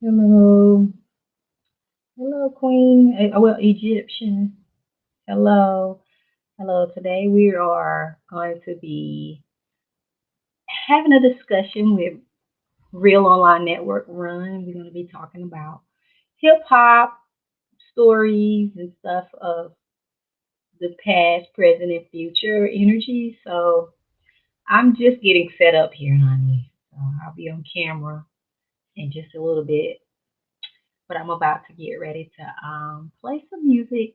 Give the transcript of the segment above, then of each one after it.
Hello, hello, Queen. Well, Egyptian. Hello, hello. Today we are going to be having a discussion with Real Online Network Run. We're going to be talking about hip hop stories and stuff of the past, present, and future energy. So I'm just getting set up here, honey. So I'll be on camera in just a little bit, but I'm about to get ready to play some music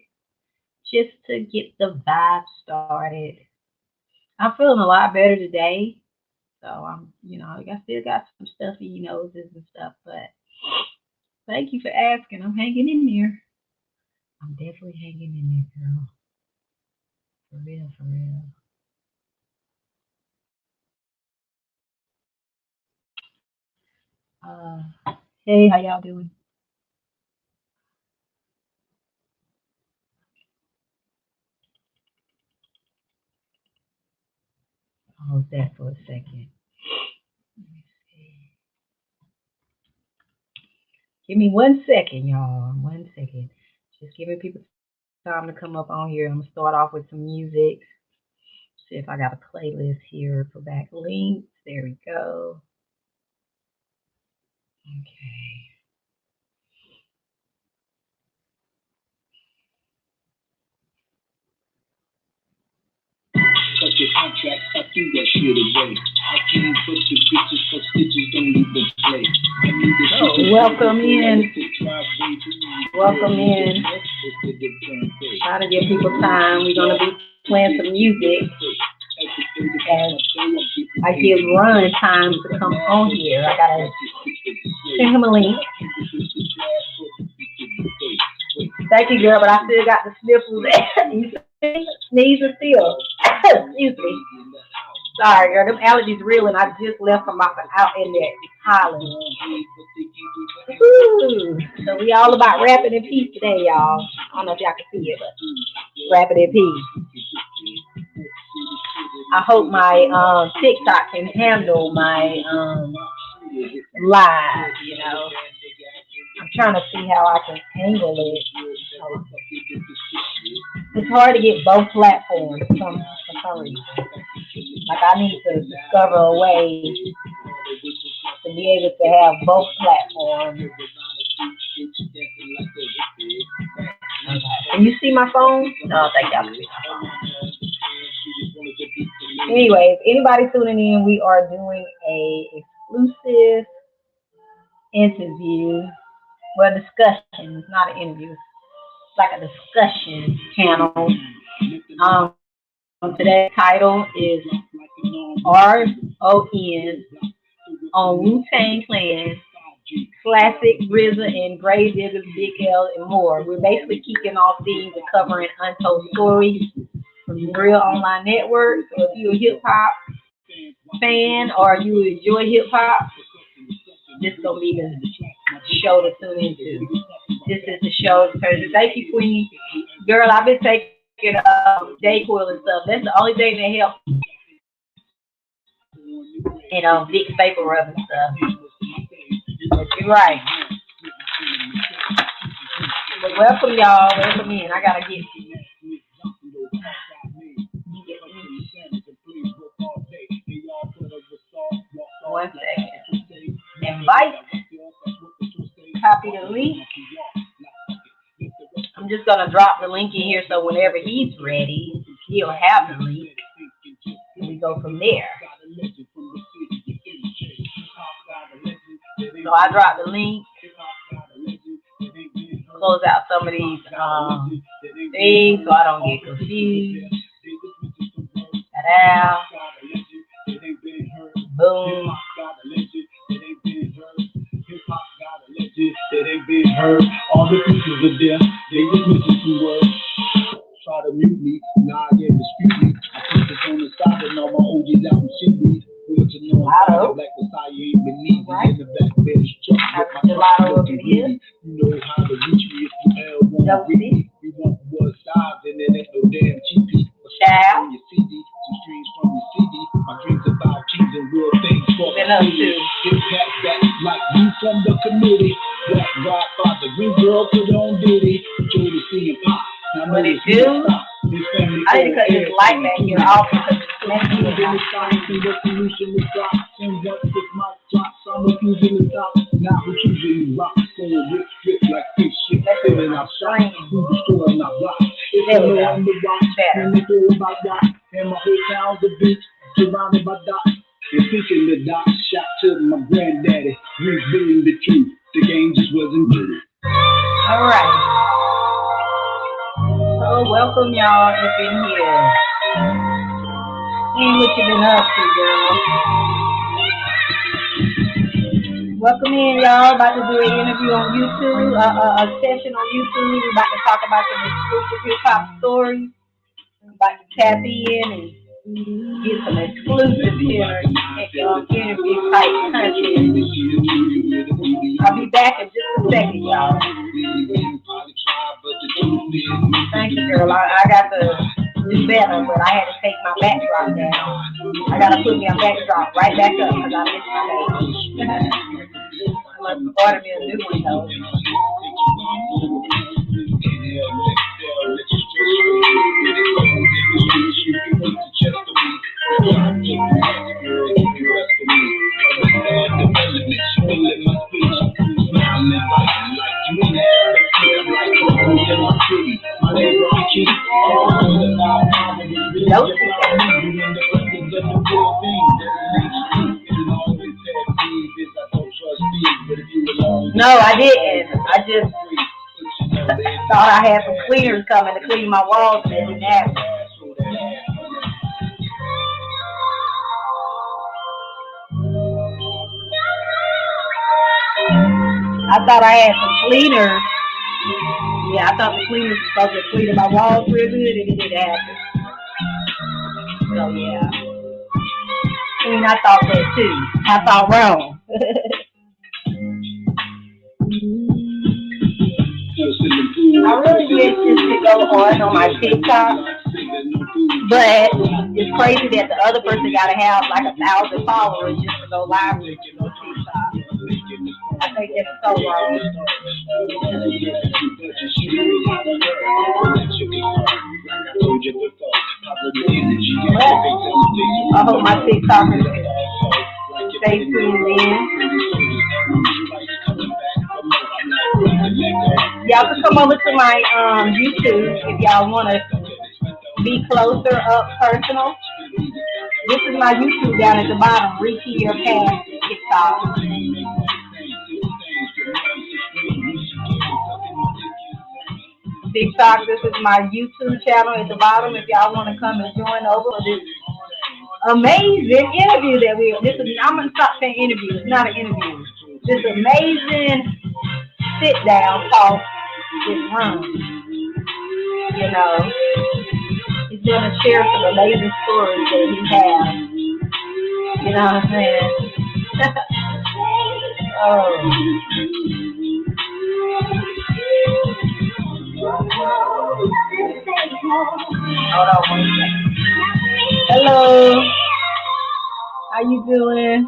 just to get the vibe started. I'm feeling a lot better today. So I still got some stuffy noses and stuff, but thank you for asking. I'm hanging in there. I'm definitely hanging in there, girl. For real, for real. Uh, hey, how y'all doing? Hold that for a second. Let me see. Give me 1 second, y'all. 1 second. Just giving people time to come up on here. I'm gonna start off with some music. See if I got a playlist here for back links. There we go. Okay. Fuck your contract, I threw that shit away. I can't put the bitches for stitches, don't even play. I need the shit. Welcome in. Welcome in. Trying to give people time. We're gonna be playing some music as I give Run time to come on here. I gotta send him a link. Thank you, girl, but I still got the sniffles. You see? Sneezing still. Excuse me. Sorry, girl. Them allergies real, and I just left from out in there Holland. Woo. So we all about rapping in peace today, y'all. I don't know if y'all can see it, but rapping in peace. I hope my TikTok can handle my live. I'm trying to see how I can angle it. It's hard to get both platforms for some reason. Like I need to discover a way to be able to have both platforms. Can you see my phone? No, thank y'all can see my phone. Anyway, if anybody tuning in, we are doing a exclusive interview. Well, discussion. It's not an interview. It's like a discussion panel. Today's title is R.O.N. on Wu-Tang Clan, classic RZA and Gravediggerz, Big L, and more. We're basically kicking off themes and covering untold stories from Real Online Network. So if you're a hip hop fan or you enjoy hip hop, this is gonna be the show to tune into. This is the show. Thank you, Queen. Girl, I've been taking Dayquil and stuff. That's the only thing that helps. Big vapor rub and stuff. But you're right. But welcome, y'all. Welcome in. I gotta get one second. Invite. Copy the link. I'm just gonna drop the link in here so whenever he's ready, he'll have the link. And we go from there. So I drop the link. Close out some of these things so I don't get confused. Ta-da. Boom. That ain't been heard. All the pieces are there. They just missing some words. Try to mute me. Nah, yeah, dispute me. I put this on the side and all my OGs out in shit weed. Good to know I'm black Messiah ain't been easy. In the back bed is truck with my truck looking greedy. You know how to reach me if you ever want to read me. You want what size and it ain't no damn cheapie. On your CD, some streams from your CD. My dreams about kings and real things for the city. Get back like you from the committee. do? I need to cut this light back here off because it's messy. Thinking the doc shot to my granddaddy, revealing the truth. The game just wasn't good. All right. So welcome y'all up in here. And what you been up to, girl? Welcome in, y'all. About to do an interview on YouTube, a session on YouTube. We're about to talk about some exclusive hip hop stories. About to tap in and get some exclusive interview type content. I'll be back in just a second, y'all. Thank you, girl. I got to do better, but I had to take my backdrop down. I got to put my backdrop right back up because I missed my page. I must order me a new one, though. No, I didn't. I just thought I had some cleaners coming to clean my walls and it didn't happen. I thought I had some cleaners. Yeah, I thought the cleaners were supposed to clean my walls real good and it didn't happen. So yeah. I mean, I thought that too. I thought wrong. I really wish this could go on my TikTok, but it's crazy that the other person got to have like 1,000 followers just to go live with you on TikTok. I think that's so wrong. I hope my TikTokers stay tuned in. Y'all can come over to my YouTube if y'all want to be closer up personal. This is my YouTube down at the bottom. Reaching your past TikTok. TikTok, this is my YouTube channel at the bottom. If y'all want to come and join over for this amazing interview that I'm going to stop saying interview. It's not an interview. This amazing sit down talk with R.O.N. You know, he's going to share some amazing stories that he has. You know what I'm saying? Oh. Hold on one second. Hello. How you doing?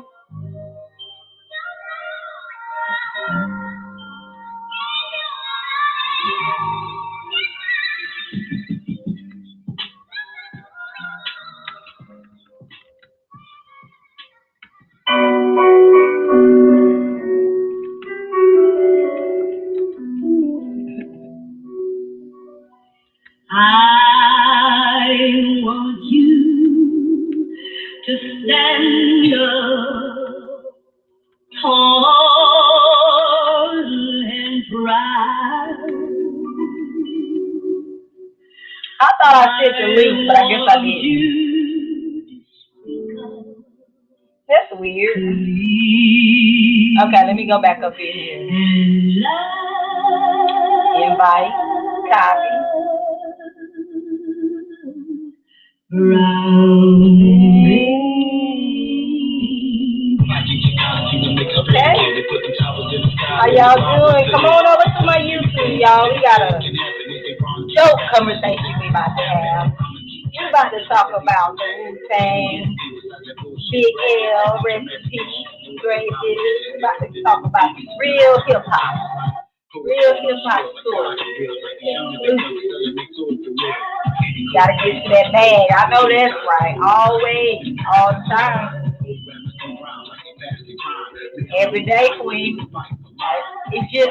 I want you to stand up tall and proud. I thought I said the link, but I guess I didn't. That's weird. Okay, let me go back up in here. Invite, copy. Okay. How y'all doing? Come on over to my YouTube, y'all. We got a dope conversation we about to have. We're about to talk about the Wu-Tang, Big L, rest in peace, Gravediggerz. We're about to talk about real hip hop. Real hip hop story. Gotta get to that bag. I know that's right. Always, all the time. Every day, queen. It's just,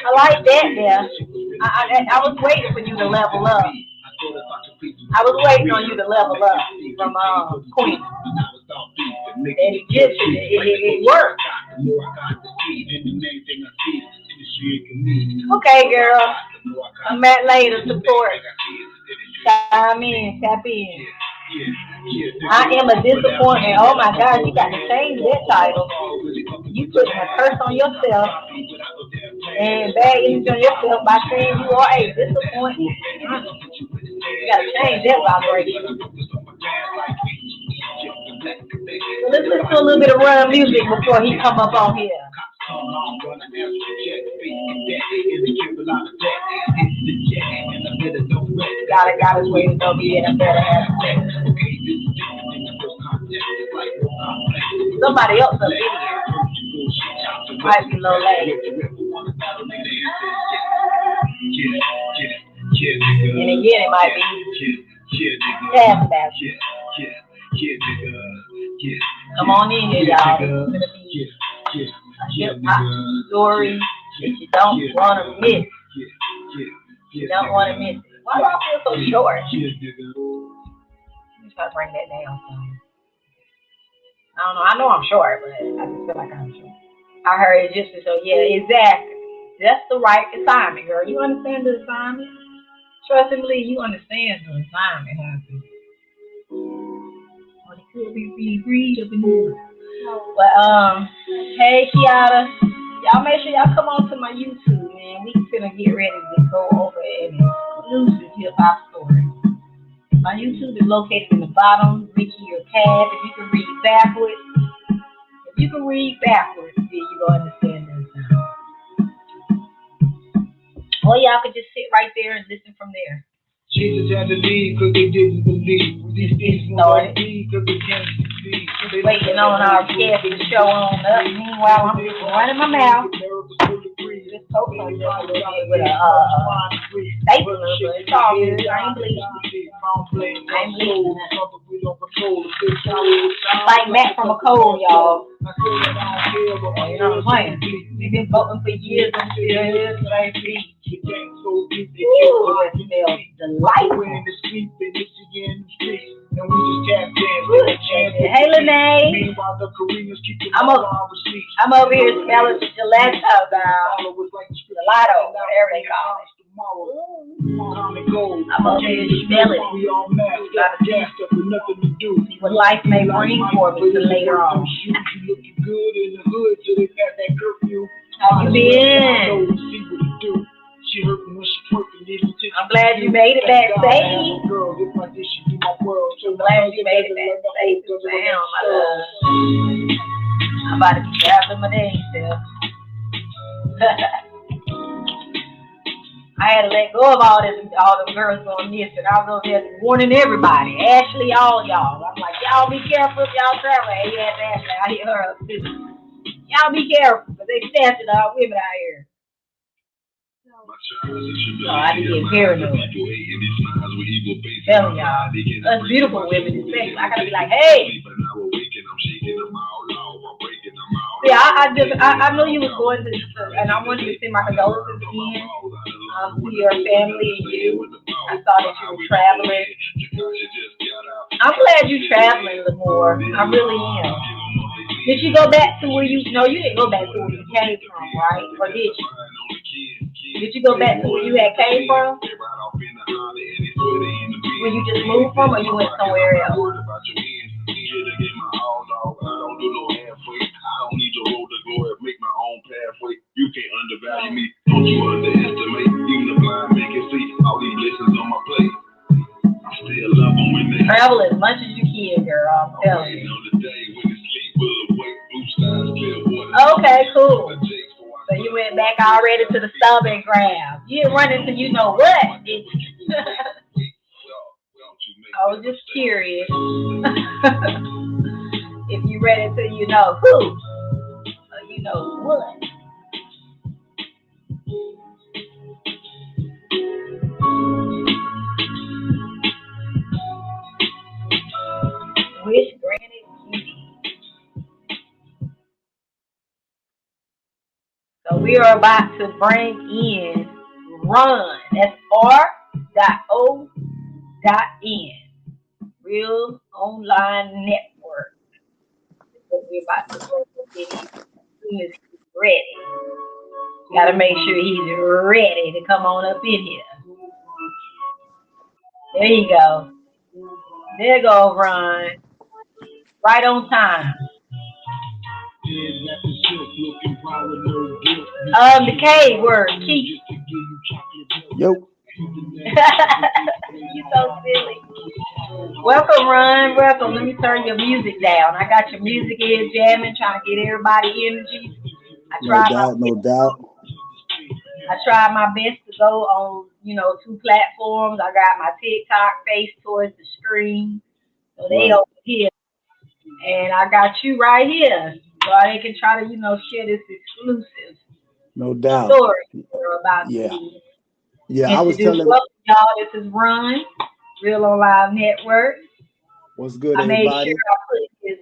I like that there. I was waiting for you to level up. I was waiting on you to level up from Queen. And it worked. Okay, girl. I'm at later. Support. Chime in. Tap in. I am a disappointment. Oh my God, you got to change that title. You putting a curse on yourself and bad energy on yourself by saying you are a disappointment. You got to change that vibration. So let's listen to a little bit of R.O.N music before he come up on here. Got his way to go be in a better half. Somebody else up in here. Might be low late. And again, it might be half that. Come on in here, y'all. It's gonna be a hip hop story that you don't want to miss. You don't want to miss it. Why do I feel so short? Let me try to bring that down some. I don't know. I know I'm short, but I just feel like I'm short. I heard it just so yeah, exactly. That's the right assignment, girl. You understand the assignment? Trust and believe you understand the assignment, happy. Or it could be breed up in here. But hey Kiara, y'all make sure y'all come on to my YouTube, man. We finna get ready to go over an exclusive hip hop story. My YouTube is located in the bottom. Ricky or Tab. If you can read backwards, then you gonna understand this. Or y'all could just sit right there and listen from there. Jesus had to leave because they didn't believe. Waiting on our guest to show on up. Meanwhile, I'm just running my mouth. Just hoping I'm just with a stapler, but it's all good. I ain't bleeding. Like Matt from a cold, y'all. You know what I'm saying? We've been voting for years and years. Ooh, it smells delightful. Hey, Lene. I'm over here smelling gelato, gelato, whatever they call it. I'm over here smelling it. See what life may bring for me later on. How you been? I'm glad you made it back safe. I'm glad you made it back safe and sound, my love. I'm about to be traveling my name still. I had to let go of all the girls on this, and I was over there warning everybody, Ashley, all y'all. I'm like, y'all be careful if y'all travel. Hey, yes, Ashley, I hear her up too. Y'all be careful, because they snatching our women out here. Oh, I didn't get paranoid. Telling y'all, us beautiful women, especially, I gotta be like, hey. Yeah, I knew you was going to, and I wanted to send my condolences again to your family and you. I saw that you were traveling. I'm glad you're traveling, Lamore. I really am. Did you go back to where you? No, you didn't go back to where you came from, right? Or did you? Did you go back to where you had came from? Where you just moved from, or you went somewhere else? You can't undervalue me. Don't you underestimate. Even the blind man can see all these blessings on my plate. I still love them when they travel as much as you can, girl. I'm telling you. Okay, cool. So you went back already to the stomping ground. You didn't run into you know what, did you? I was just curious. If you ran into you know who, or you know what. we are about to bring in Run. That's R.O.N. Real Online Network. That's what we're about to bring in as soon as he's ready. Gotta make sure he's ready to come on up in here. There you go. There go Ron. Right on time. The K word, Keith. Yo. You so silly. Welcome, Ron. Welcome. Let me turn your music down. I got your music in jamming, trying to get everybody energy. No doubt. I try my best to go on, 2 platforms. I got my TikTok face towards the screen, so they over here, and I got you right here, so they can try to, share this exclusive No doubt story we're about to I was telling Welcome, y'all. This is Run, Real Online Network. What's good, I made everybody? sure I put his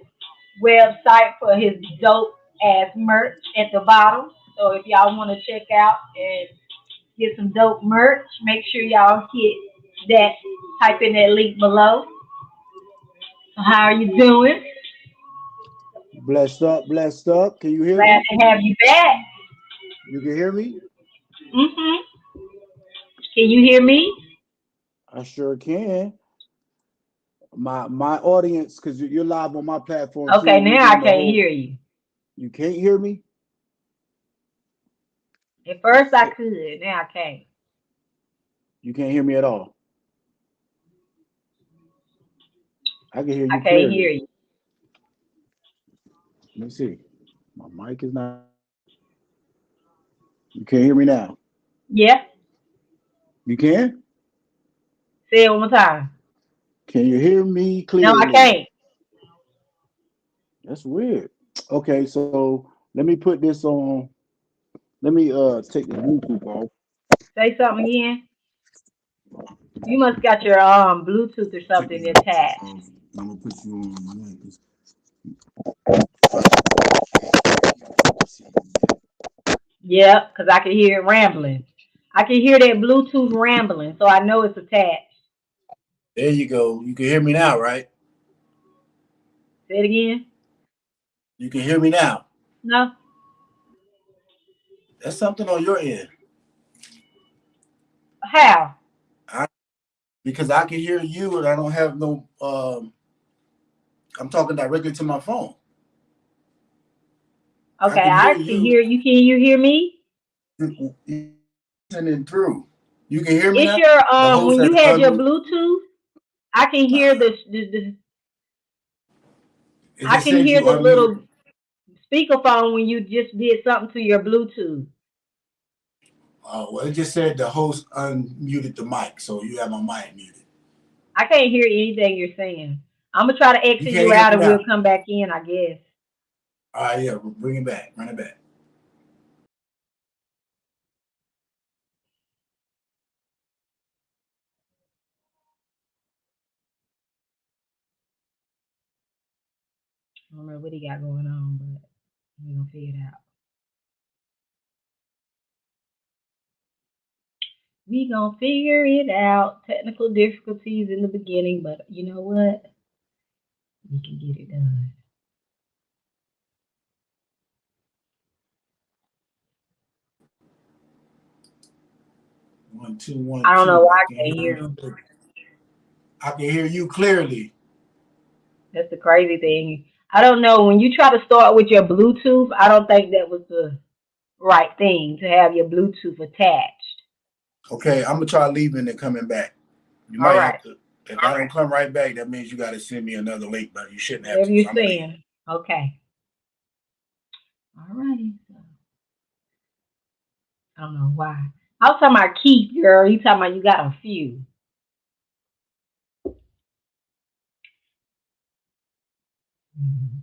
website for his dope ass merch at the bottom. So if y'all want to check out and get some dope merch, make sure y'all hit that, type in that link below. So how are you doing? Blessed up. Can you hear Glad me? to have you back. You can hear me? Mm-hmm. Can you hear me? I sure can. My audience, because you're live on my platform too. Okay, now I can't hear you. You can't hear me? At first I could, now I can't. You can't hear me at all. I can hear you I can't clearly. hear you. Let me see. My mic is not. You can't hear me now. Yeah. You can? Say it one more time. Can you hear me No, clearly? I can't. That's weird. Okay, so let me put this on. Let me take the Bluetooth off. Say something again. You must got your Bluetooth or something attached. I'm gonna put you on. Yep, because I can hear it rambling. I can hear that Bluetooth rambling, so I know it's attached. There you go. You can hear me now, right? Say it again. You can hear me now. No. That's something on your end. How? Because I can hear you and I don't have no I'm talking directly to my phone. Okay, I can hear you. Can you hear me? Listening through. You can hear me It's now? your The host when has you had your unmuted. Bluetooth, I can hear It I just can said hear you the unmuted. little speakerphone when you just did something to your Bluetooth. Oh, well, it just said the host unmuted the mic, so you have my mic muted. I can't hear anything you're saying. I'm gonna try to You exit can't you hear out me and we'll now. come back in, I guess. All right, yeah, bring it back. Run it back. I don't know what he got going on, but we're gonna figure it out. We gonna figure it out. Technical difficulties in the beginning, but you know what? We can get it done. 1 2 1 I don't know 2. why I I can can't hear hear you. him. I can hear you clearly. That's the crazy thing. I don't know. When you try to start with your Bluetooth, I don't think that was the right thing to have your Bluetooth attached. Okay, I'm gonna try leaving and coming back. You All might right. have to. If I don't come right back, that means you got to send me another link, but you shouldn't have Whatever to. So you're I'm gonna leave. saying. Okay. All righty. I don't know why. I was talking about Keith, girl. You talking about you got a few. Mm-hmm.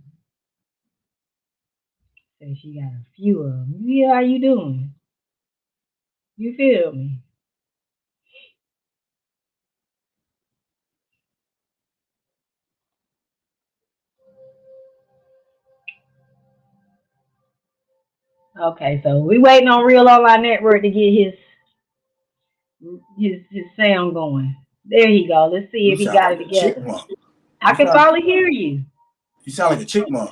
Says she got a few of them. Yeah, how you doing? You feel me? Okay, so we waiting on Real Online Network to get his sound going. There he go. Let's see You if he sound got it like a together. chipmunk. I can probably hear you. You sound like a chipmunk.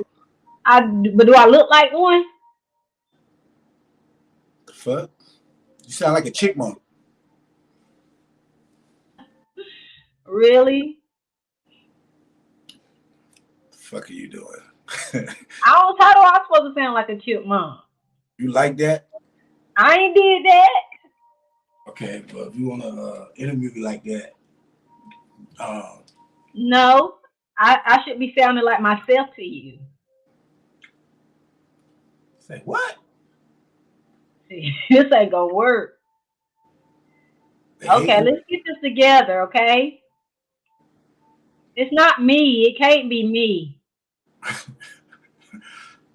But do I look like one? The fuck? You sound like a chipmunk. Really? The fuck are you doing? I don't. How do I supposed to sound like a chipmunk? You like that? I ain't did that. Okay, but if you want to interview me like that, um, No, I should be sounding like myself to you. say what? See, this ain't gonna work. They hate Okay, me. let's get this together. Okay, it's not me. It can't be me.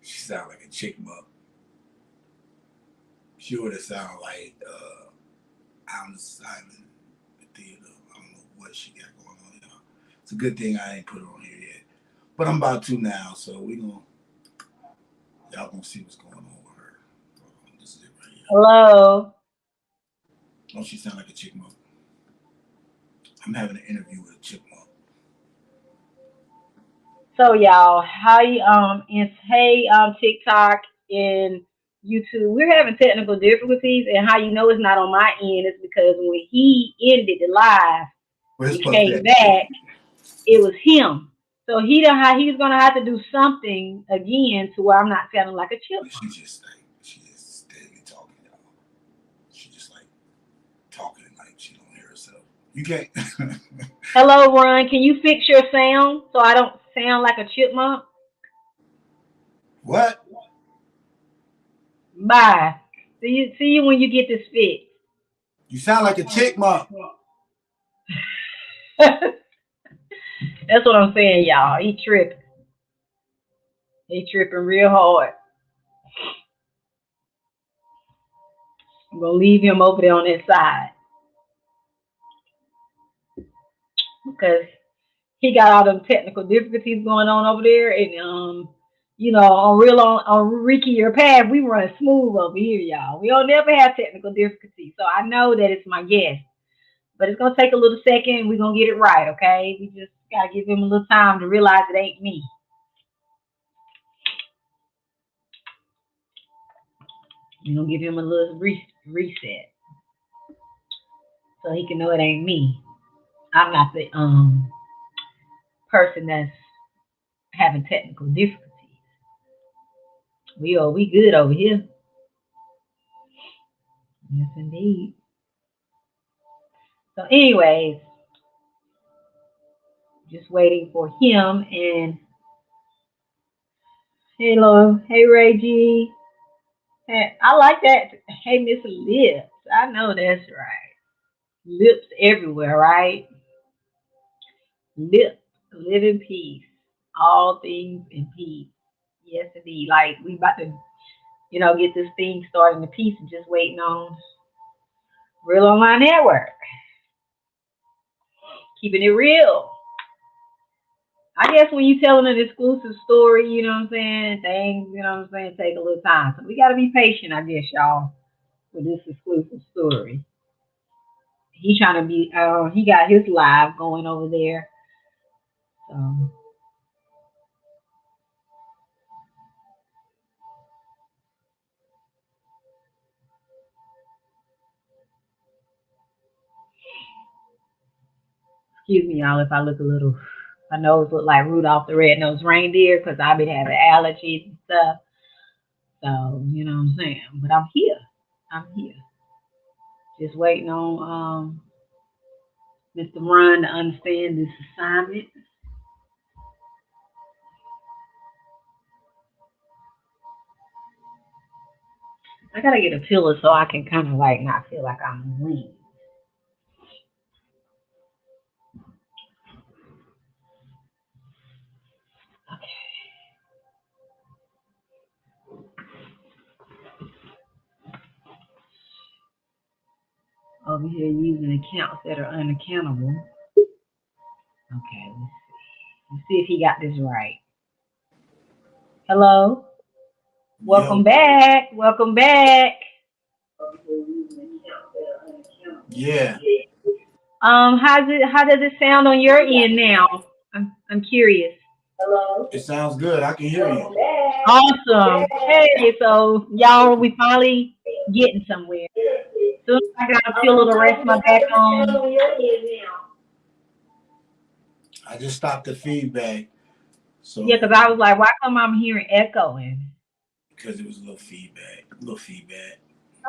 She sound like a chipmunk. She would have sound like I'm the silent theater. I don't know what she got going on, y'all. It's a good thing I ain't put her on here yet, but I'm about to now. So we gonna y'all gonna see what's going on with her. This is it right here. Hello. Don't she sound like a chipmunk? I'm having an interview with a chipmunk. So y'all, how you and hey TikTok and YouTube, we're having technical difficulties, and how you know it's not on my end is because when he ended the live Where's and Puffy came at? back, it was him. So he's gonna have to do something again to where I'm not sounding like a chipmunk. She just steadily talking, y'all. She just like talking like she don't hear herself. You can't. Hello, Ron. Can you fix your sound so I don't sound like a chipmunk? What? Bye. See you when you get this fixed. You sound like a chipmunk. That's what I'm saying, y'all. He tripping. He tripping real hard. I'm gonna leave him over there on that side because he got all them technical difficulties going on over there, and on Ricky Your Path, we run smooth over here, y'all. We don't never have technical difficulties, so I know that it's my guest, but it's gonna take a little second. We're gonna get it right, okay? We just gotta give him a little time to realize it ain't me. We're gonna give him a little reset so he can know it ain't me. I'm not the person that's having technical difficulties. We good over here. Yes, indeed. So, anyways, just waiting for him. And hello, hey Ray G. Hey, I like that. Hey, Miss Lips. I know that's right. Lips everywhere, right? Lips, live in peace. All things in peace. Yes, indeed. Like we about to, get this thing started in peace and just waiting on Real Online Network. Keeping it real. I guess when you telling an exclusive story, you know what I'm saying, things, take a little time. So we gotta be patient, I guess, y'all, with this exclusive story. He trying to be he got his live going over there. So excuse me, y'all, if I look a little, my nose look like Rudolph the Red-Nosed Reindeer because I've been having allergies and stuff. So, you know what I'm saying? But I'm here. I'm here. Just waiting on Mr. Run to understand this assignment. I gotta get a pillow so I can kind of like not feel like I'm weak. Okay. Over here using accounts that are unaccountable. Okay, let's see. Let's see if he got this right. Hello? Welcome Yo, back. Welcome back. yeah, How does it sound on your end now? I'm curious. it sounds good. I can hear you. Awesome. Hey, so y'all, we finally getting somewhere. Soon as I got a pillow to rest my back on. I just stopped the feedback, Yeah, so because I was like, why come I'm hearing echoing? because it was a little feedback, a little feedback.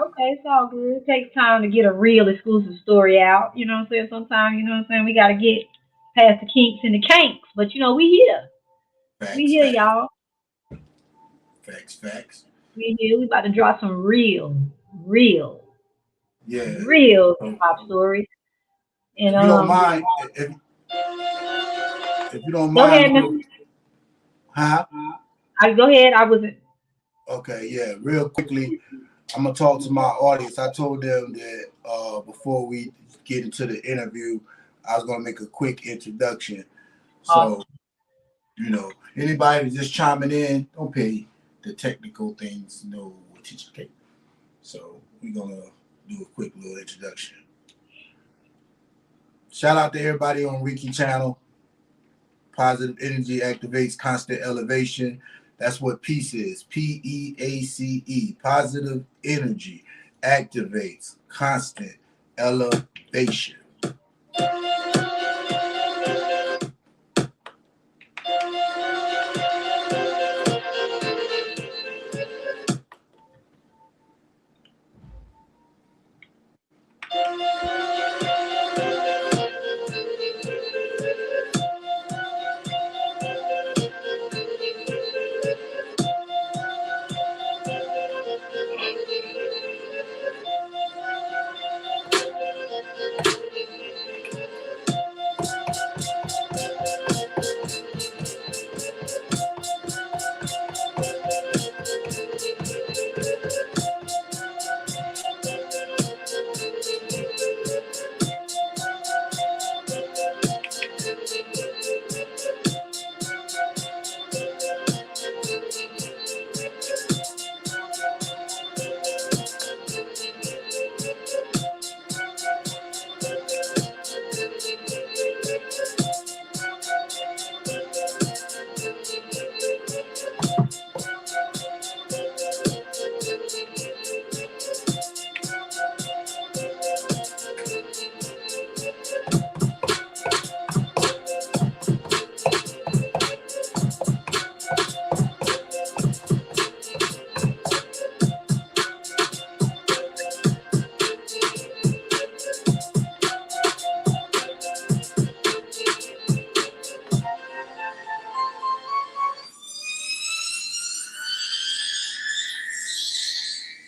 Okay, it's all good. It takes time to get a real exclusive story out. You know what I'm saying? Sometimes, you know what I'm saying, we gotta get past the kinks and the kinks. But you know, we here. We Facts, here, facts, y'all. facts, facts. We here. We about to draw some real, Yeah. real hip So hop stories. And if you don't mind, if you don't go mind, ahead, Miss. huh? I go ahead. I was Okay, yeah. Real quickly, I'm gonna talk to my audience. I told them that before we get into the interview, I was gonna make a quick introduction. So, awesome. anybody just chiming in, don't pay the technical things, no attention. Okay. So we're gonna do a quick little introduction. Shout out to everybody on Ricky channel. Positive energy activates constant elevation. That's what peace is. PEACE. Positive energy activates constant elevation.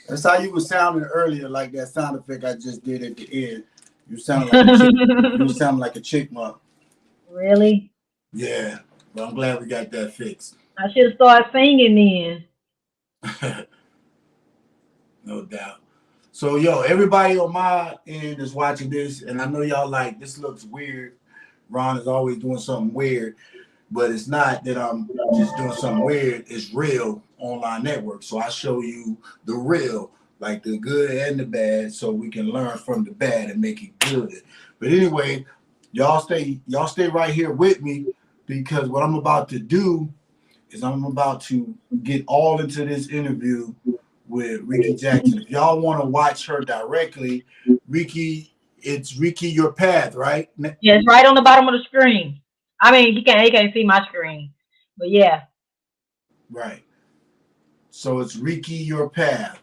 That's how you were sounding earlier, like that sound effect I just did at the end. You sound like a chick. You sound like a chickmunk. Really? Yeah, but I'm glad we got that fixed. I should have started singing No doubt. So, yo, everybody on my end is watching this, and I know y'all like this looks weird. Ron is always doing something weird, but it's not that I'm just doing something weird. It's real online network. So I show you the real, like the good and the bad, so we can learn from the bad and make it good. But anyway, y'all stay right here with me because what I'm about to do is I'm about to get all into this interview with Ricky Jackson. If y'all want to watch her directly, Ricky, it's Ricky Your Path, right? Yeah, it's right on the bottom of the screen. I mean, he can't see my screen, but yeah. Right. So it's Ricky Your Path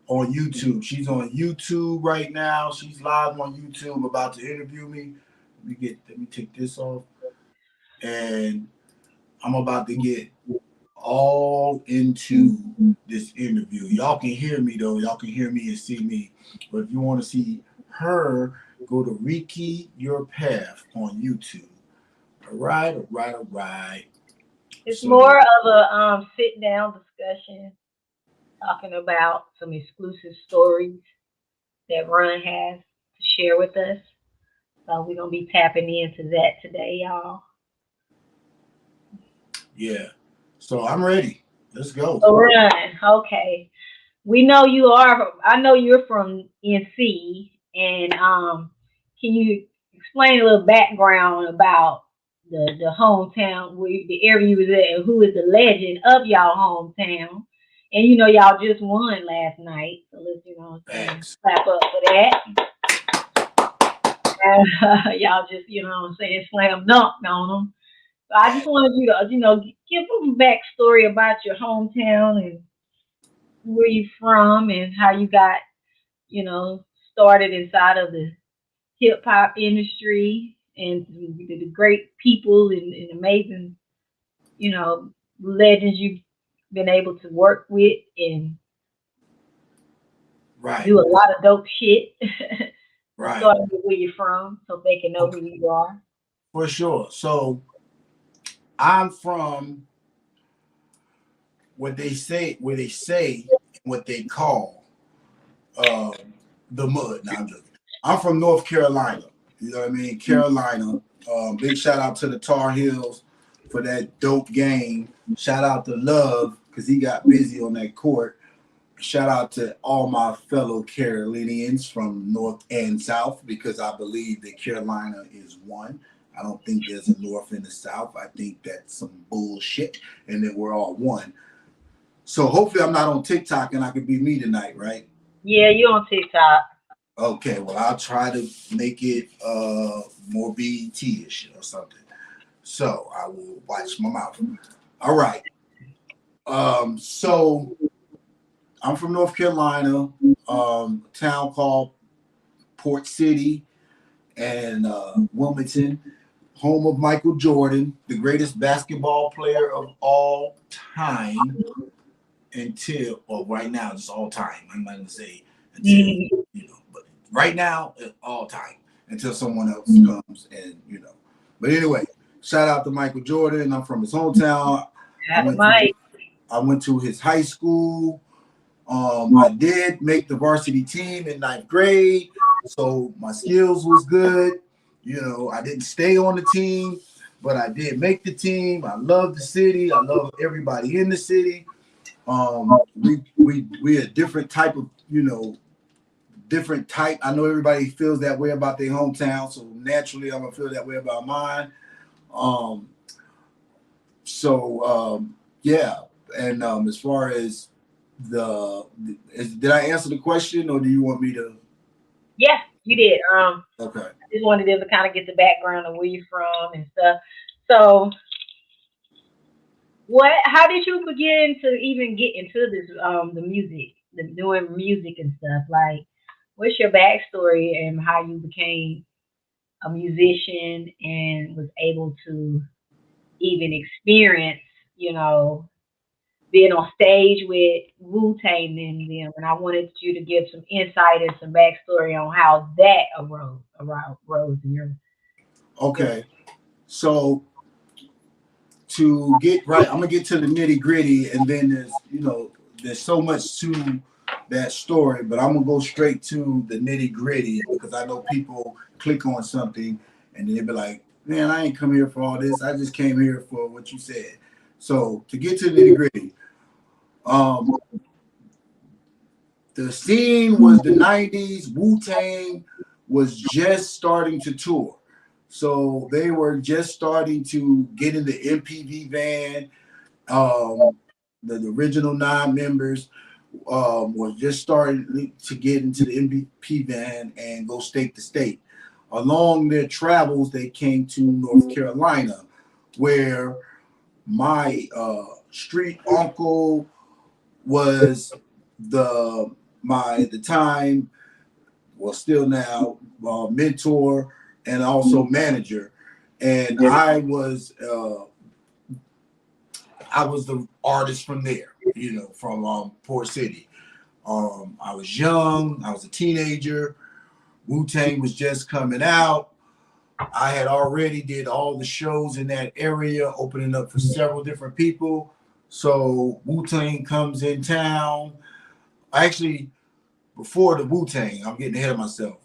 on YouTube. She's on YouTube right now. She's live on YouTube about to interview me. Let me take this off. And I'm about to get all into this interview. Y'all can hear me though. Y'all can hear me and see me. But if you want to see her, go to Ricky Your Path on YouTube. All right, all right, all right. It's So more of a sit down discussion talking about some exclusive stories that Ron has to share with us. So we're gonna be tapping into that today, y'all. yeah. So I'm ready. Let's go. R.O.N. Okay. We know you are. I know you're from NC, and can you explain a little background about the hometown, where the area you was at, and who is the legend of y'all hometown? And y'all just won last night, so let's what I'm saying, Thanks. clap up for that. And, y'all just what I'm saying, slam dunked on them. So I just wanted you to give them a backstory about your hometown and where you from and how you got you know, started inside of the hip hop industry and the great people and amazing, you know, legends you've been able to work with and Right. do a lot of dope shit. Right. Starting with where you're from so they can know Okay. who you are. For sure. So I'm from where they say, what they call uh, the mud. Now I'm joking. I'm from North Carolina. You know what I mean? Carolina. Big shout out to the Tar Heels for that dope game. Shout out to Love because he got busy on that court. Shout out to all my fellow Carolinians from North and South because I believe that Carolina is one. I don't think there's a North and a South. I think that's some bullshit and that we're all one. So hopefully I'm not on TikTok and I can be me tonight, right? Yeah, you on TikTok. Okay, well I'll try to make it more BET-ish or something. So I will watch my mouth. All right. So I'm from North Carolina, a town called Port City and Wilmington, home of Michael Jordan, the greatest basketball player of all time until, well, right now, just all time. I'm not going to say until, Mhm. but right now, all time until someone else comes and. But anyway, shout out to Michael Jordan. I'm from his hometown. I Got the went to mic. I went to his high school. I did make the varsity team in ninth grade, so my skills was good. I didn't stay on the team, but I did make the team. I love the city. I love everybody in the city. We a different type of different type. I know everybody feels that way about their hometown, so naturally I'm gonna feel that way about mine. Um, yeah, and as far as did I answer the question or do you want me to? Yeah, you did. Okay. I just wanted them to kind of get the background of where you're from and stuff. So how did you begin to even get into this the music, the doing music and stuff? Like what's your backstory and how you became a musician and was able to even experience, you know, being on stage with Wu-Tang and them. And I wanted you to give some insight and some backstory on how that arose in your Okay. So to get right, I'm gonna get to the nitty gritty, and then there's so much to that story, but I'm gonna go straight to the nitty gritty because I know people click on something and then they be like, "Man, I ain't come here for all this. I just came here for what you said." So to get to the nitty gritty, um, the scene was the '90s. Wu-Tang was just starting to tour. So they were just starting to get in the MPV van. The original 9 members was just starting to get into the MVP van and go state to state. Along their travels, they came to North Carolina, where my street uncle was at the time, well, still now, mentor and also manager, and I was the artist from there, from Port City. I was young, I was a teenager. Wu-Tang was just coming out. I had already did all the shows in that area, opening up for several different people. So Wu-Tang comes in town. Actually, before the Wu-Tang, I'm getting ahead of myself.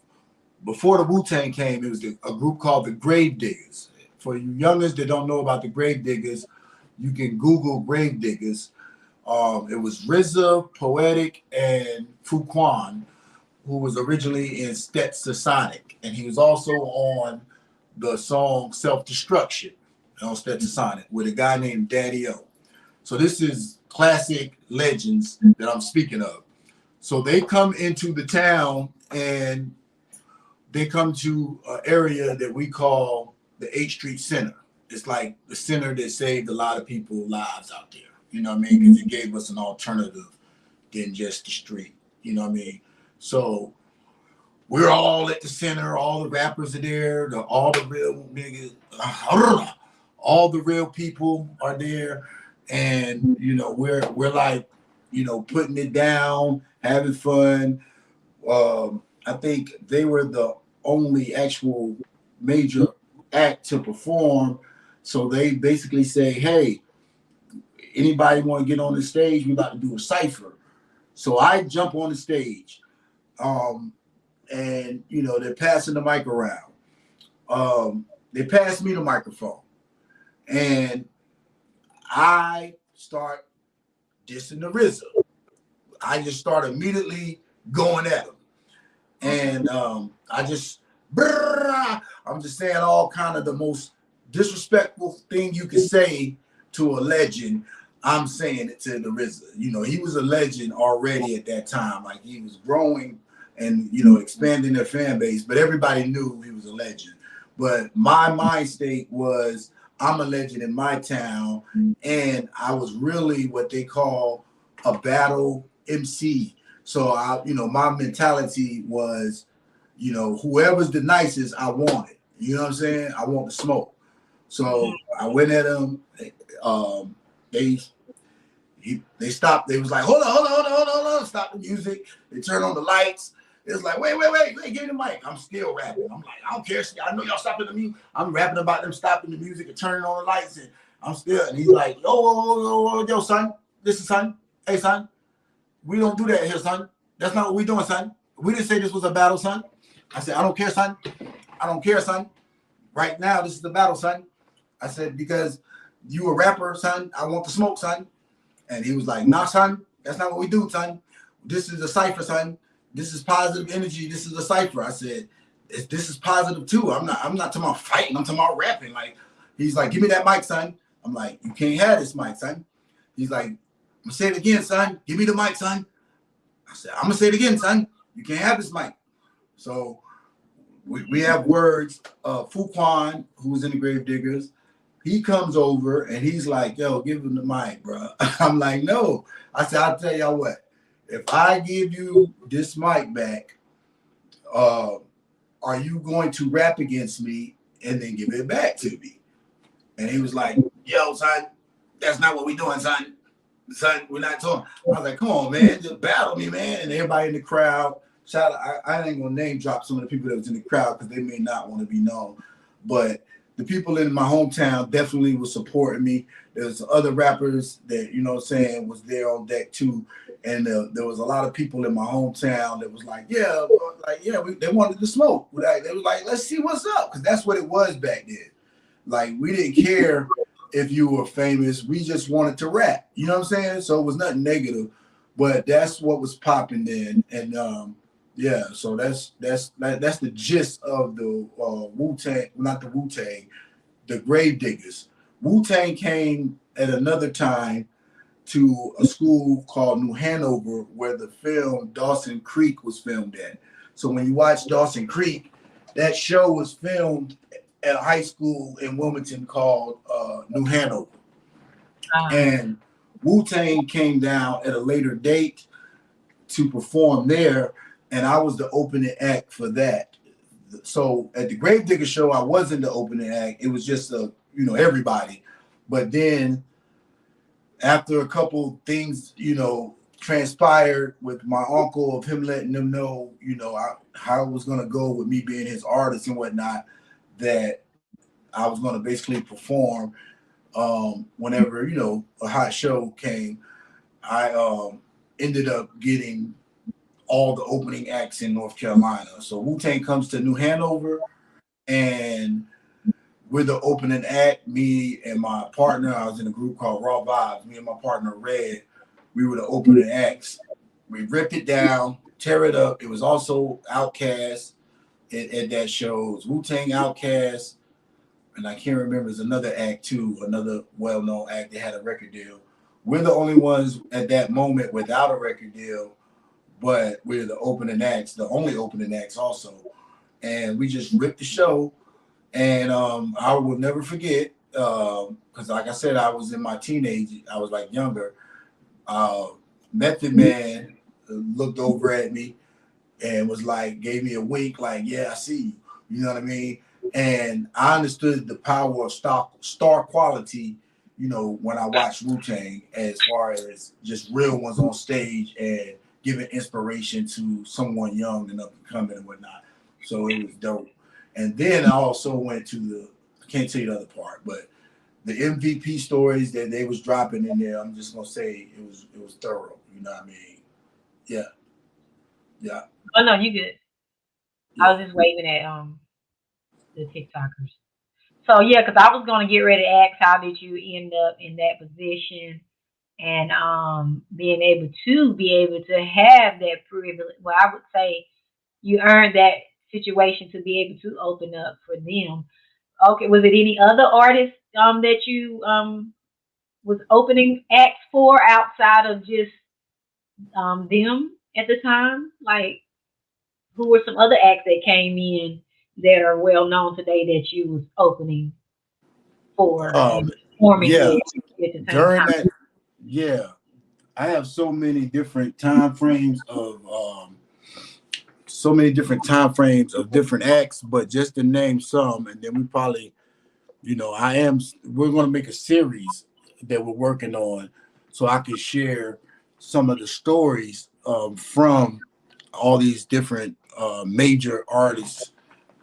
Before the Wu-Tang came, it was a group called the Gravediggerz. For you youngers that don't know about the Gravediggerz, you can Google Gravediggerz. It was RZA, Poetic, and Fuquan, who was originally in Stetsasonic, and he was also on the song Self Destruction on Stetsasonic with a guy named Daddy O. So this is classic legends that I'm speaking of. So they come into the town and they come to an area that we call the 8th Street Center. It's like the center that saved a lot of people's lives out there. You know what I mean? Because it gave us an alternative than just the street. You know what I mean? So we're all at the center. All the rappers are there. All the real niggas, all the real people are there, and you know we're like, you know, putting it down, having fun. I think they were the only actual major act to perform, so they basically say, "Hey, anybody want to get on the stage? We about to do a cipher." So I jump on the stage. And you know they're passing the mic around. They passed me the microphone, and I start dissing the RZA. I just start immediately going at him, and I'm just saying all kind of the most disrespectful thing you can say to a legend. I'm saying it to the RZA. You know, he was a legend already at that time. Like he was growing and, you know, expanding their fan base, but everybody knew he was a legend. But my mind state was, I'm a legend in my town, and I was really what they call a battle MC. So you know, my mentality was, you know, whoever's the nicest, I want it. You know what I'm saying? I want the smoke. So I went at them. They stopped. They was like, hold on, stop the music. They turned on the lights. It was like, wait, give me the mic. I'm still rapping. I'm like, I don't care. I know y'all stopping the music. I'm rapping about them stopping the music and turning on the lights, and I'm still. And he's like, yo, son, listen, son. Hey, son, we don't do that here, son. That's not what we doing, son. We didn't say this was a battle, son. I said, I don't care, son. I don't care, son. Right now, this is the battle, son. I said, because you a rapper, son. I want the smoke, son. And he was like, nah, son. That's not what we do, son. This is a cipher, son. This is positive energy. This is a cipher. I said, this is positive too. I'm not talking about fighting. I'm talking about rapping. Like, he's like, give me that mic, son. I'm like, you can't have this mic, son. He's like, I'm gonna say it again, son. Give me the mic, son. I said, I'm gonna say it again, son. You can't have this mic. So we have words. Fuquan, who was in the Gravediggerz, he comes over and he's like, yo, give him the mic, bro. I'm like, no. I said, I'll tell y'all what. If I give you this mic back, are you going to rap against me and then give it back to me? And he was like, yo, son, that's not what we doing, son. Son, we're not talking. I was like, come on, man, just battle me, man. And everybody in the crowd, shout out, I ain't gonna name drop some of the people that was in the crowd because they may not want to be known. But the people in my hometown definitely was supporting me. There's other rappers that, you know what I'm saying, was there on deck too. And there was a lot of people in my hometown that was like, they wanted to smoke. They was like, let's see what's up. Because that's what it was back then. Like, we didn't care if you were famous. We just wanted to rap. You know what I'm saying? So it was nothing negative. But that's what was popping then. And yeah, so that's the gist of the Wu-Tang, not the Wu-Tang, the Gravediggerz. Wu-Tang came at another time to a school called New Hanover, where the film Dawson Creek was filmed at. So when you watch Dawson Creek, that show was filmed at a high school in Wilmington called New Hanover. And Wu-Tang came down at a later date to perform there, and I was the opening act for that. So at the Gravediggerz show, I wasn't the opening act. It was just everybody. But then after a couple things, transpired with my uncle, of him letting them know, how it was gonna go with me being his artist and whatnot, that I was gonna basically perform whenever, a hot show came. I ended up getting all the opening acts in North Carolina. So Wu-Tang comes to New Hanover, and we're the opening act. Me and my partner, I was in a group called Raw Vibes. Me and my partner Red, We were the opening acts. We ripped it down, tear it up. It was also Outkast at that show. It was Wu-Tang, Outkast, and I can't remember. There's another act too, another well-known act that had a record deal. We're the only ones at that moment without a record deal, but we're the opening acts, the only opening acts also. And we just ripped the show. And I will never forget, because like I said, I was in my teenage, I was like younger. Uh, Method Man looked over at me and was like, gave me a wink, like, yeah, I see you. You know what I mean? And I understood the power of star quality, you know, when I watched Wu-Tang, as far as just real ones on stage and giving inspiration to someone young and up and coming and whatnot. So it was dope. And then I also went to I can't tell you the other part, but the MVP stories that they was dropping in there, I'm just gonna say it was thorough. You know what I mean? Yeah, yeah, Oh no, you good. I yeah. was just waving at the TikTokers. So yeah, because I was gonna get ready to ask how did you end up in that position and being able to have that privilege. Well, I would say you earned that situation to be able to open up for them. Okay, was it any other artists that you was opening acts for outside of just them at the time? Like who were some other acts that came in that are well known today that you was opening for Um, and performing yeah. with at the same During time? that, yeah, I have so many different time frames of different acts, but just to name some, and then we probably, you know, we're going to make a series that we're working on, so I can share some of the stories from all these different major artists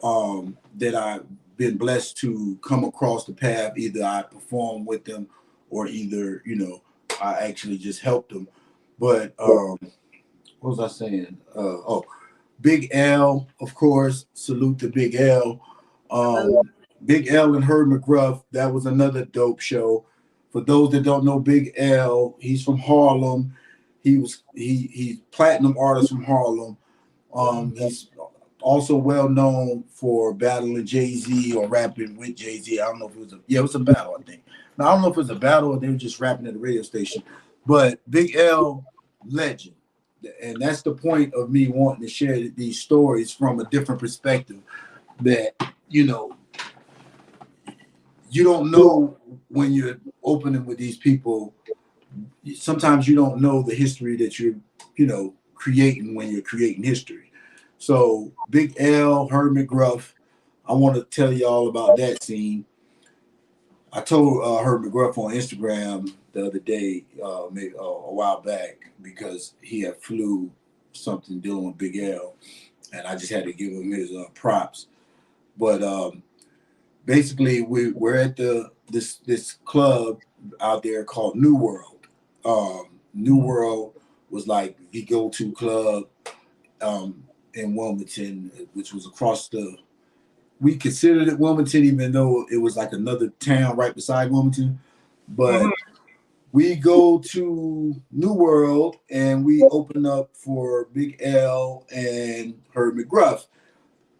that I've been blessed to come across the path. Either I perform with them, or either I actually just helped them. But what was I saying? Big L, of course. Salute to Big L. Um, Big L and Herb McGruff. That was another dope show. For those that don't know Big L, he's from Harlem. He's platinum artist from Harlem. He's also well known for battling Jay-Z or rapping with Jay-Z. I don't know if it was a battle, I think. Now I don't know if it was a battle or they were just rapping at the radio station. But Big L, legend. And that's the point of me wanting to share these stories from a different perspective. That, you know, you don't know when you're opening with these people. Sometimes you don't know the history that you're, creating when you're creating history. So Big L, Herb McGruff, I want to tell y'all about that scene. I told Herb McGruff on Instagram the other day, maybe a while back, because he had flew something dealing with Big L, and I just had to give him his props. But basically, we're at this club out there called New World. New World was like the go-to club in Wilmington, which was across the. We considered it Wilmington, even though it was like another town right beside Wilmington. But we go to New World and we open up for Big L and Herb McGruff.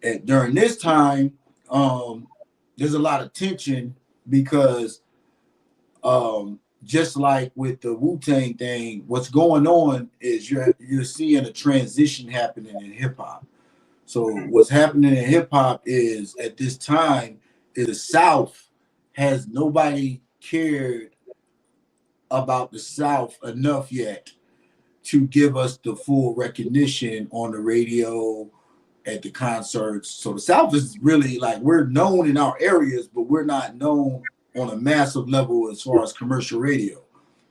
And during this time, there's a lot of tension because just like with the Wu-Tang thing, what's going on is you're seeing a transition happening in hip hop. So what's happening in hip hop is at this time is the South has nobody cared about the South enough yet to give us the full recognition on the radio, at the concerts. So the South is really like we're known in our areas, but we're not known on a massive level as far as commercial radio.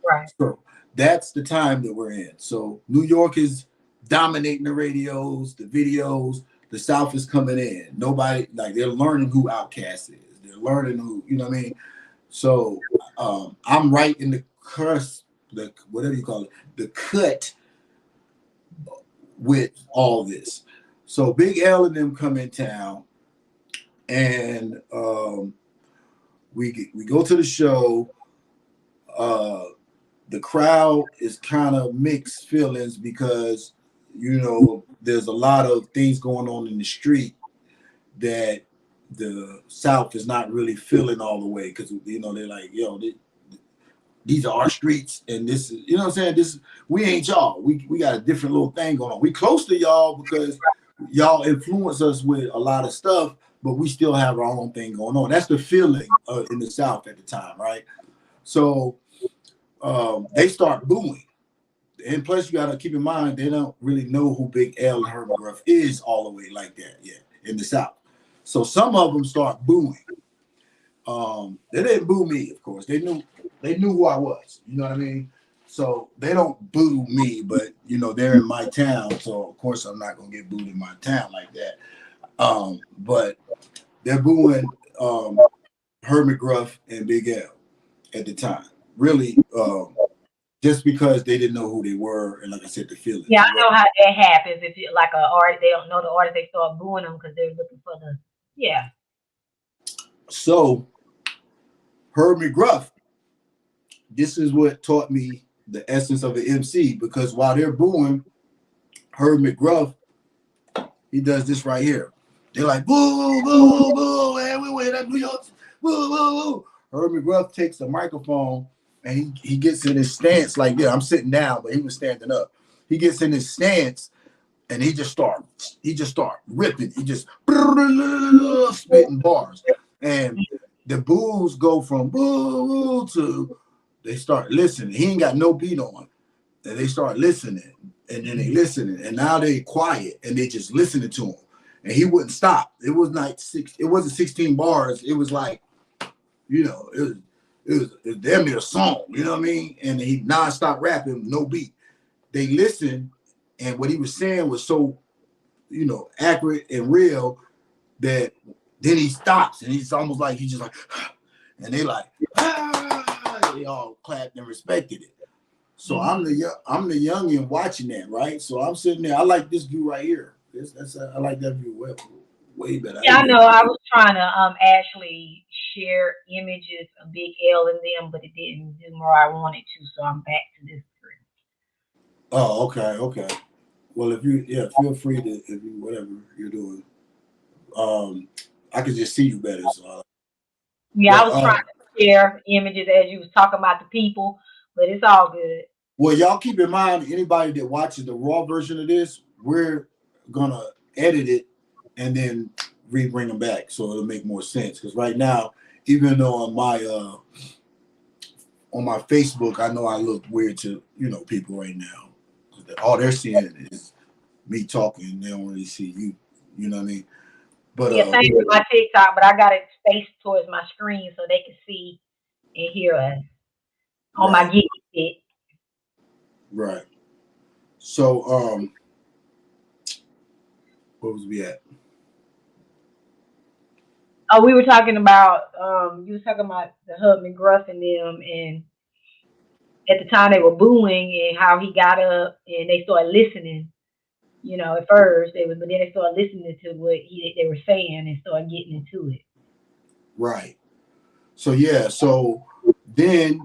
Right. So that's the time that we're in. So New York is dominating the radios, the videos. The South is coming in. Nobody like they're learning who Outkast is. They're learning who, you know what I mean? So I'm right in the cusp, the whatever you call it, the cut with all this. So Big L and them come in town, and we go to the show. the crowd is kind of mixed feelings because there's a lot of things going on in the street that the South is not really feeling all the way because they're like, yo, these are our streets, and this is, what I'm saying, this we ain't y'all. We got a different little thing going on. We close to y'all because y'all influence us with a lot of stuff, but we still have our own thing going on. That's the feeling in the South at the time, right? So they start booing. And plus, you got to keep in mind, they don't really know who Big L and Herman Gruff is all the way like that yet in the South. So some of them start booing. They didn't boo me, of course. They knew who I was. You know what I mean? So they don't boo me, but they're in my town. So of course I'm not gonna get booed in my town like that. But they're booing Herman Gruff and Big L at the time. Really, just because they didn't know who they were, and like I said, the feeling. Yeah, I know how that happens. If you like an artist, they don't know the artist, they start booing them because they're looking for the So Herman Gruff, this is what taught me the essence of an MC, because while they're booing Herman Gruff, he does this right here. They're like, boo, boo, boo, and we went up New York, boo, boo, boo. Herman Gruff takes the microphone and he gets in his stance like this. I'm sitting down, but he was standing up. He gets in his stance and he just start ripping. He just spitting bars. And the boos go from boo to they start listening. He ain't got no beat on. And they start listening. And then they listening. And now they quiet and they just listening to him. And he wouldn't stop. It was like it wasn't 16 bars. It was like, it was damn near a song, you know what I mean? And he nonstop rapping, no beat. They listened, and what he was saying was so, accurate and real that then he stops and he's almost like he's just like, and they like, they all clapped and respected it. So I'm the youngin watching that, right? So I'm sitting there. I like this view right here. I like that view way better. Yeah, I know. I was trying to actually share images of Big L and them, but it didn't do more I wanted to, so I'm back to this screen. Oh, okay. Well, feel free to whatever you're doing. I could just see you better. So. I was trying to share images as you was talking about the people, but it's all good. Well, y'all keep in mind, anybody that watches the raw version of this, we're gonna edit it and then bring them back so it'll make more sense. Because right now, even though on my Facebook, I know I look weird to people right now. All they're seeing is me talking. They don't really see you. You know what I mean? But same with my TikTok, but I got it spaced towards my screen so they can see and hear us on my gig fit. Right. So where was we at? Oh, we were talking about you was talking about the Herman Gruff and them, and at the time they were booing and how he got up and they started listening. At first but then they started listening to what they were saying and started getting into it. Right. So so then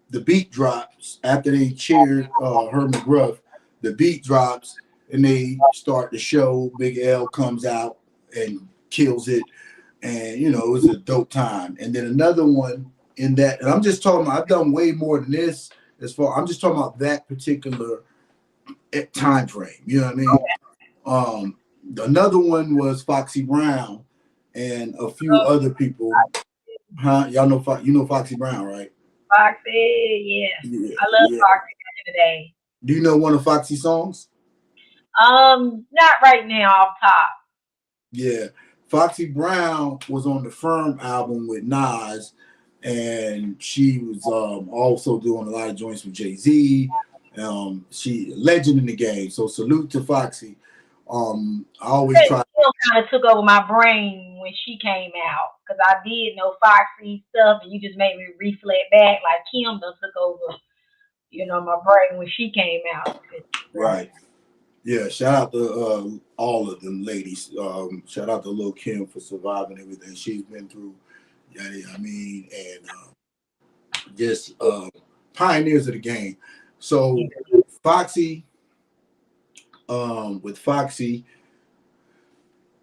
the beat drops after they cheered Herman Gruff. The beat drops and they start the show. Big L comes out and kills it, and it was a dope time. And then another one in that, and I'm just talking about, I've done way more than this. I'm just talking about that particular time frame. You know what I mean? Another one was Foxy Brown and a few other people. Huh? Y'all know Foxy Brown, right? Foxy, yeah. I love Foxy back in the day. Do you know one of Foxy's songs? Not right now off top. Yeah. Foxy Brown was on the Firm album with Nas, and she was also doing a lot of joints with Jay-Z. She legend in the game. So salute to Foxy. I always try. Kind of took over my brain when she came out because I did know Foxy stuff, and you just made me reflect back like Kim done took over, my brain when she came out. Right. Yeah. Shout out to all of them ladies. Shout out to Lil Kim for surviving everything she's been through. I mean, and just pioneers of the game. Yeah. So Foxy, with Foxy,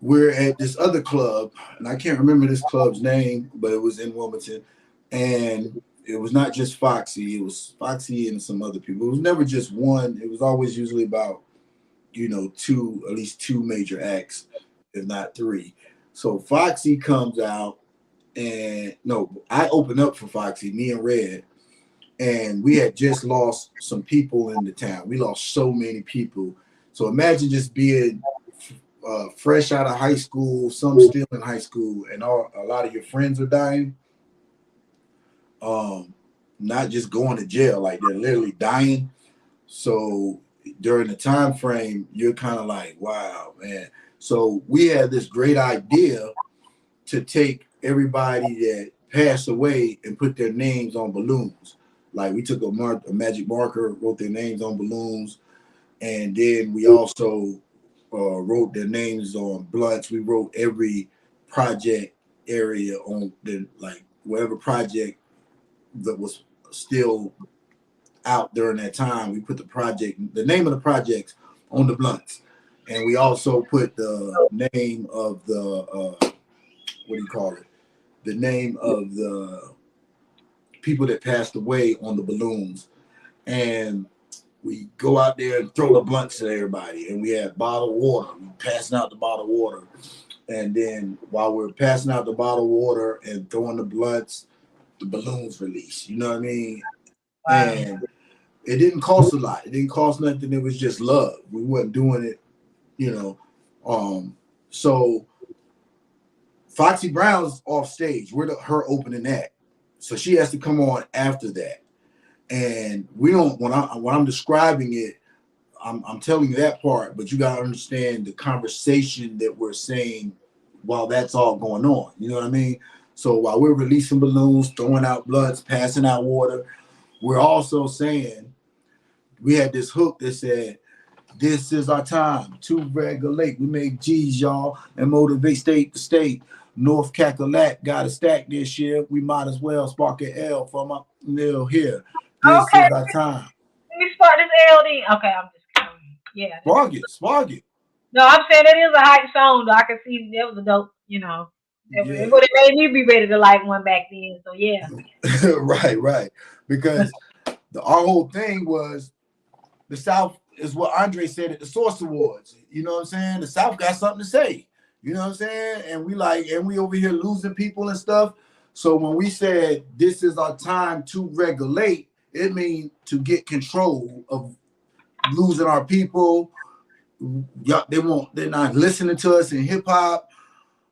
we're at this other club, and I can't remember this club's name, but it was in Wilmington, and it was not just Foxy. It was Foxy and some other people. It was never just one. It was always usually about two, at least two major acts, if not three. So Foxy comes out, and no, I open up for Foxy, me and Red, and we had just lost some people in the town. We lost so many people. So imagine just being fresh out of high school, some still in high school, and a lot of your friends are dying. Um, Not just going to jail, like they're literally dying. So during the time frame, you're kind of like, wow, man. So we had this great idea to take everybody that passed away and put their names on balloons. Like we took a magic marker, wrote their names on balloons, and then we also wrote their names on blunts. We wrote every project area on the like whatever project that was still out during that time. We put the name of the projects on the blunts, and we also put the name of the what do you call it? The name of the people that passed away on the balloons, and we go out there and throw the blunts at everybody, and we had bottled water. We passing out the bottled water, and then while we're passing out the bottled water and throwing the blunts, the balloons release. You know what I mean? Wow. And it didn't cost a lot. It didn't cost nothing. It was just love. We weren't doing it, you know. So Foxy Brown's off stage. We're her opening act, so she has to come on after that. And we don't when I'm describing it, I'm telling you that part, but you gotta understand the conversation that we're saying while that's all going on. You know what I mean? So while we're releasing balloons, throwing out bloods, passing out water, we're also saying we had this hook that said, "This is our time to regulate. We make G's, y'all, and motivate state to state. North Cackalack got a stack this year. We might as well spark an L from up nil here. This Okay, is our time. let me start this LD. Okay, I'm just kidding. Yeah. Spark it, spark it. No, I'm saying that is a hype song, though. I can see that was a dope, it Yeah, would have made me be ready to light one back then. So, yeah. right, right. Because our whole thing was the South is what Andre said at the Source Awards. You know what I'm saying? The South got something to say. You know what I'm saying? And we over here losing people and stuff. So when we said this is our time to regulate, it means to get control of losing our people. Yeah, they're not listening to us in hip hop.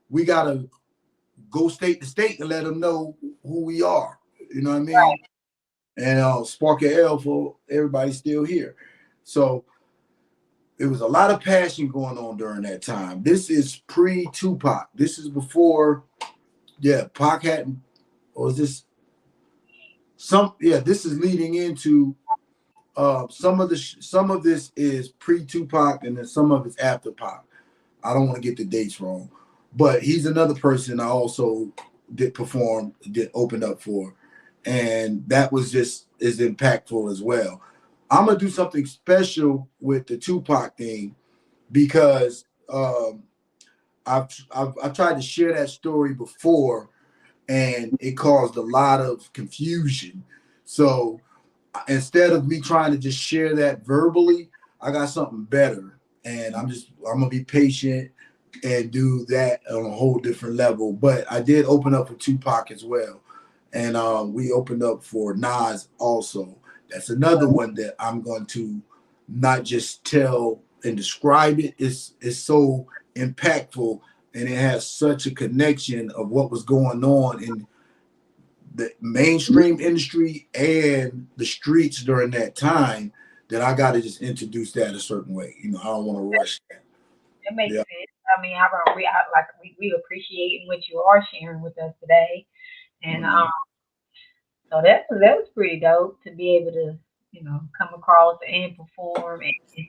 We gotta go state to state to let them know who we are. You know what I mean? And spark a L for everybody still here. So it was a lot of passion going on during that time. This is pre-Tupac. This is before, yeah, Pac hadn't, or is this this is leading into some of this is pre-Tupac and then some of it's after Pac. I don't want to get the dates wrong, but he's another person I also did open up for, and that was just as impactful as well. I'm gonna do something special with the Tupac thing because I've tried to share that story before, and it caused a lot of confusion. So instead of me trying to just share that verbally, I got something better, and I'm gonna be patient and do that on a whole different level. But I did open up for Tupac as well, and we opened up for Nas also. That's another one that I'm going to not just tell and describe it. It's so impactful, and it has such a connection of what was going on in the mainstream industry and the streets during that time that I got to just introduce that a certain way. I don't want to rush that. That makes Yeah. sense. I mean, we appreciate what you are sharing with us today, and Mhm. so that was pretty dope to be able to come across and perform and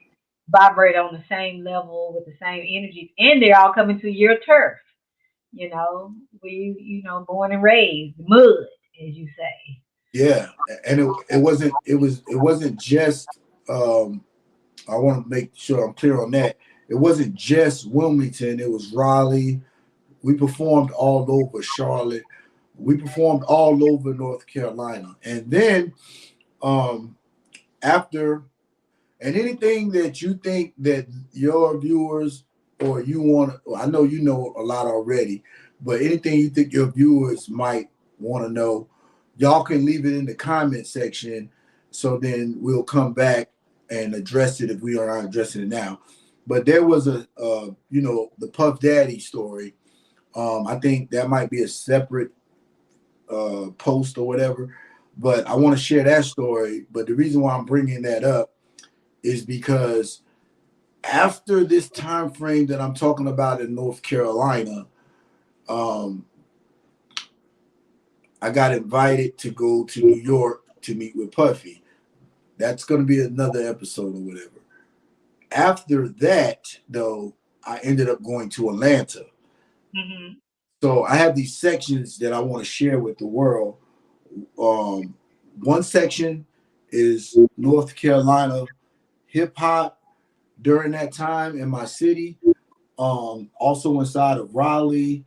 vibrate on the same level with the same energy, and they're all coming to your turf. We born and raised mud, as you say. Yeah, and it wasn't just. I want to make sure I'm clear on that. It wasn't just Wilmington. It was Raleigh. We performed all over Charlotte. We performed all over North Carolina, and then um, after and anything that you think that your viewers or you want, I know you know a lot already, but anything you think your viewers might want to know, y'all can leave it in the comment section. So then we'll come back and address it if we are not addressing it now. But there was the Puff Daddy story. I think that might be a separate post or whatever. But I want to share that story. But the reason why I'm bringing that up is because after this time frame that I'm talking about in North Carolina, um, I got invited to go to New York to meet with Puffy. That's going to be another episode or whatever. After that, though, I ended up going to Atlanta. Mm-hmm. So I have these sections that I want to share with the world. One section is North Carolina hip hop during that time in my city. Also inside of Raleigh,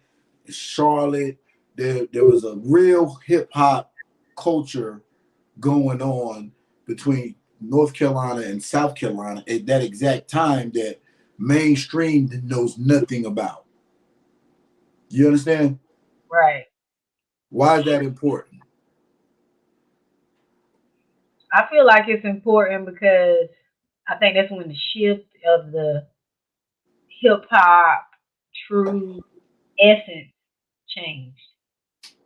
Charlotte, there was a real hip hop culture going on between North Carolina and South Carolina at that exact time that mainstream knows nothing about. You understand? Right. Why is that important? I feel like it's important because I think that's when the shift of the hip hop true essence changed.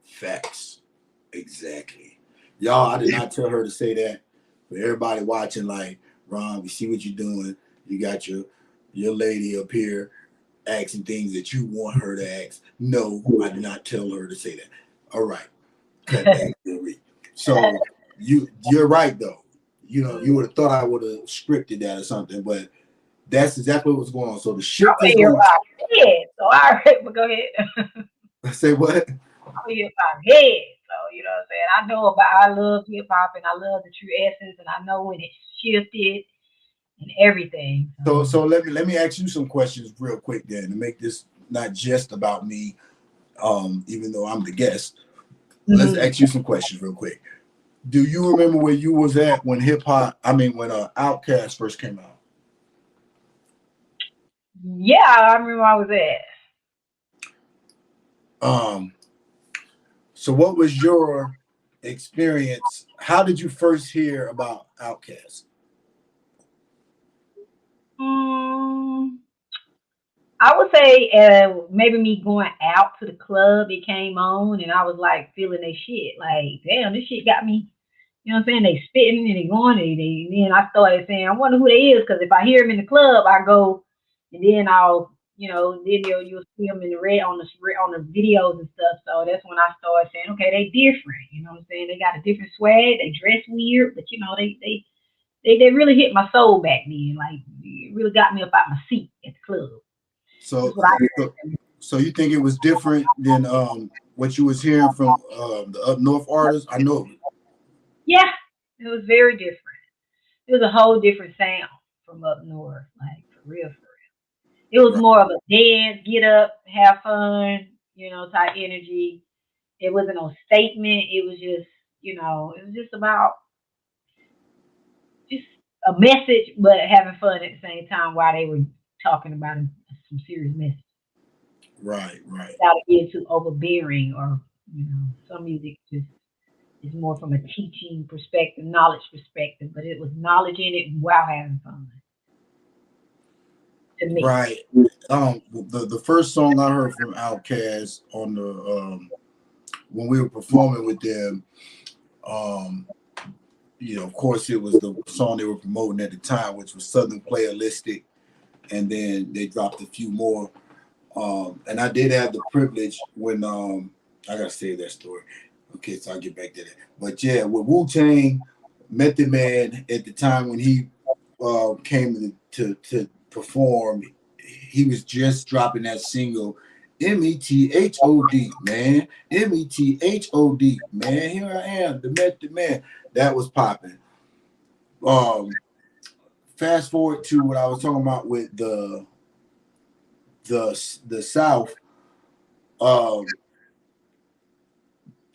Facts. Exactly. Y'all, I did not tell her to say that. For everybody watching, like, Ron, we see what you're doing. You got your lady up here asking things that you want her to ask. No, I did not tell her to say that. All right. Cut back. So you're right though. You know, you would have thought I would have scripted that or something, but that's exactly what was going on. So the I'm shift was here going about head, so all right, but go ahead. to say what? I'm here about head, so you know what I'm saying. I know about I love hip hop and I love the true essence, and I know when it shifted and everything. So let me ask you some questions real quick then to make this not just about me, even though I'm the guest. Let's Mhm. ask you some questions real quick. Do you remember where you was at when when Outkast first came out? Yeah, I remember I was at. Um, so what was your experience? How did you first hear about Outkast? Mm, I would say maybe me going out to the club, it came on, and I was like feeling they shit. Like, damn, this shit got me. You know what I'm saying? They spitting and they going, and then I started saying, I wonder who they is, because if I hear them in the club, I go, and then then you'll see them in the red on the videos and stuff. So that's when I started saying, okay, they different. You know what I'm saying? They got a different swag. They dress weird, but they really hit my soul back then. Like, it really got me up out my seat at the club. That's So, what I so, heard. so you think it was different than what you was hearing from the up north artists? I know. Yeah, it was very different. It was a whole different sound from up north, like for real, for real. It was Right, more of a dance, get up, have fun, type energy. It wasn't no statement. It was just, it was just about just a message, but having fun at the same time while they were talking about some serious message right. without it being too overbearing or, some music just is more from a teaching perspective, knowledge perspective, but it was knowledge in it while having fun to me. Right. The first song I heard from Outkast on the when we were performing with them, um, of course, it was the song they were promoting at the time, which was Southern Playalistic, and then they dropped a few more. And I did have the privilege when I gotta say that story. Okay, so I'll get back to that. But yeah, with Wu-Tang, Method Man at the time when he came to perform, he was just dropping that single, METHOD, man. METHOD, man. Here I am, the method man. That was popping. Fast forward to what I was talking about with the South. Um,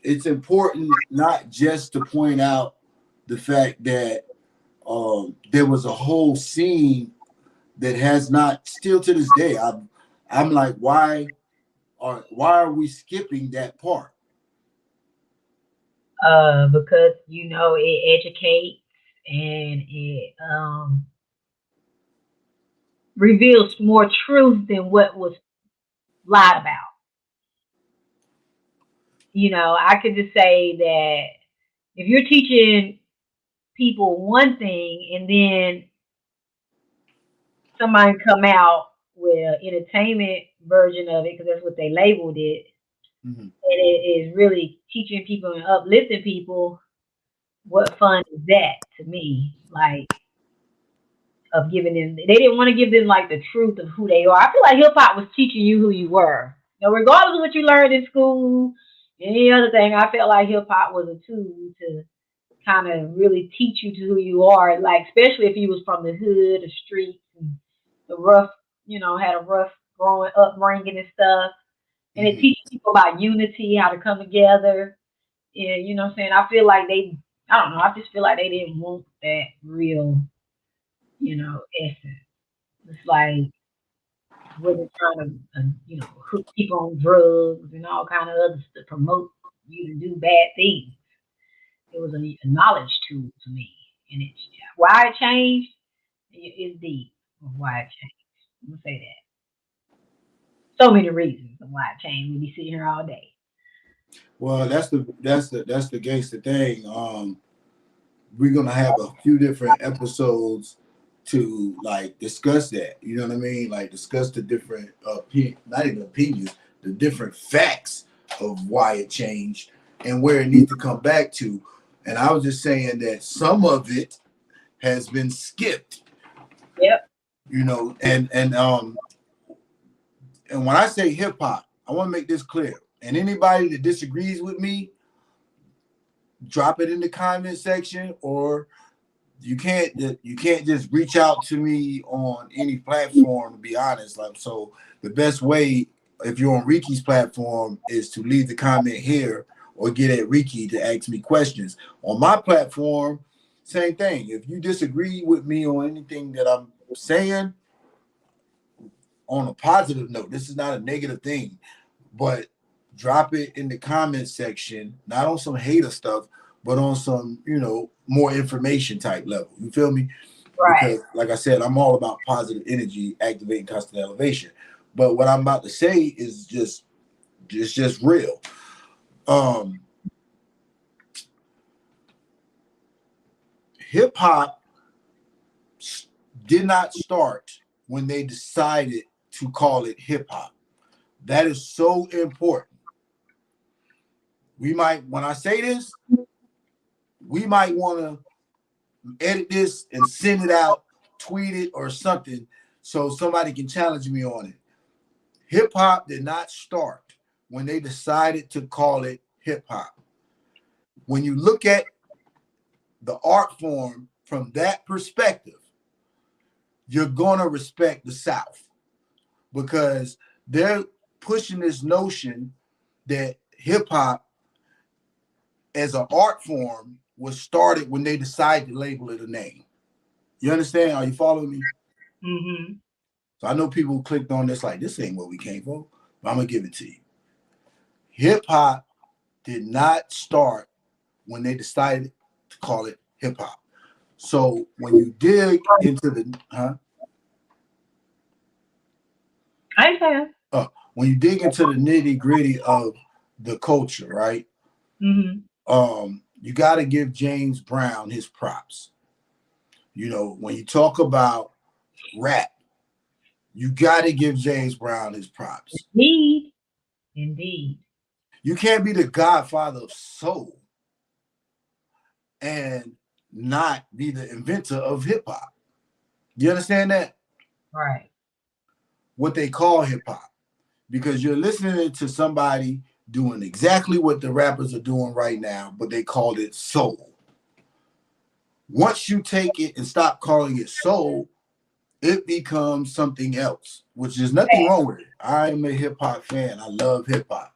it's important not just to point out the fact that there was a whole scene that has not, still to this day. I'm like, why are we skipping that part? Because it educates and it reveals more truth than what was lied about. I could just say that if you're teaching people one thing and then somebody come out with an entertainment version of it, because that's what they labeled it, Mm-hmm. and it is really teaching people and uplifting people, what fun is that to me? Like, of giving them, they didn't want to give them like the truth of who they are. I feel like hip hop was teaching you who you were. Regardless of what you learned in school, any other thing, I felt like hip hop was a tool to kind of really teach you to who you are. Like, especially if you was from the hood, the streets, and the rough, had a rough growing upbringing and stuff. And it Mm-hmm. teaches people about unity, how to come together. Yeah, what I'm saying? I feel like I don't know, I just feel like they didn't want that real, essence. It's like really trying to, hook people on drugs and all kind of other stuff, promote you to do bad things. It was a knowledge tool to me, and it's why it changed. Is deep of why it changed. I'm gonna say that. So many reasons of why it changed. We'll be sitting here all day. Well, that's the gangster thing. We're gonna have a few different episodes to like discuss that. You know what I mean? Like discuss the different not even opinions, the different facts of why it changed and where it needs to come back to. And I was just saying that some of it has been skipped. Yep. And when I say hip hop, I want to make this clear. And anybody that disagrees with me, drop it in the comment section, or you can't just reach out to me on any platform, to be honest. Like, so the best way, if you're on Riki's platform, is to leave the comment here or get at Riki to ask me questions. On my platform, same thing. If you disagree with me on anything that I'm saying, on a positive note, this is not a negative thing, but drop it in the comment section, not on some hater stuff, but on some, more information type level. You feel me? Right. Because, like I said, I'm all about positive energy, activating constant elevation. But what I'm about to say is just real. Um, Hip hop did not start when they decided to call it hip hop. That is so important. When I say this, we might want to edit this and send it out, tweet it or something, so somebody can challenge me on it. Hip hop did not start when they decided to call it hip hop. When you look at the art form from that perspective, you're going to respect the South, because they're pushing this notion that hip hop as an art form was started when they decided to label it a name. You understand? Are you following me? Mm-hmm. So I know people who clicked on this like, this ain't where we came from, but I'm going to give it to you. Hip hop did not start when they decided to call it hip hop. So when you dig into I understand. when you dig into the nitty gritty of the culture, right? Mm-hmm. You got to give James Brown his props. When you talk about rap, you got to give James Brown his props. Indeed. Indeed. You can't be the godfather of soul and not be the inventor of hip hop. You understand that? Right. What they call hip hop. because you're listening to somebody doing exactly what the rappers are doing right now, but they called it soul. Once you take it and stop calling it soul, it becomes something else, which there's nothing wrong with it. I am a hip hop fan. I love hip hop,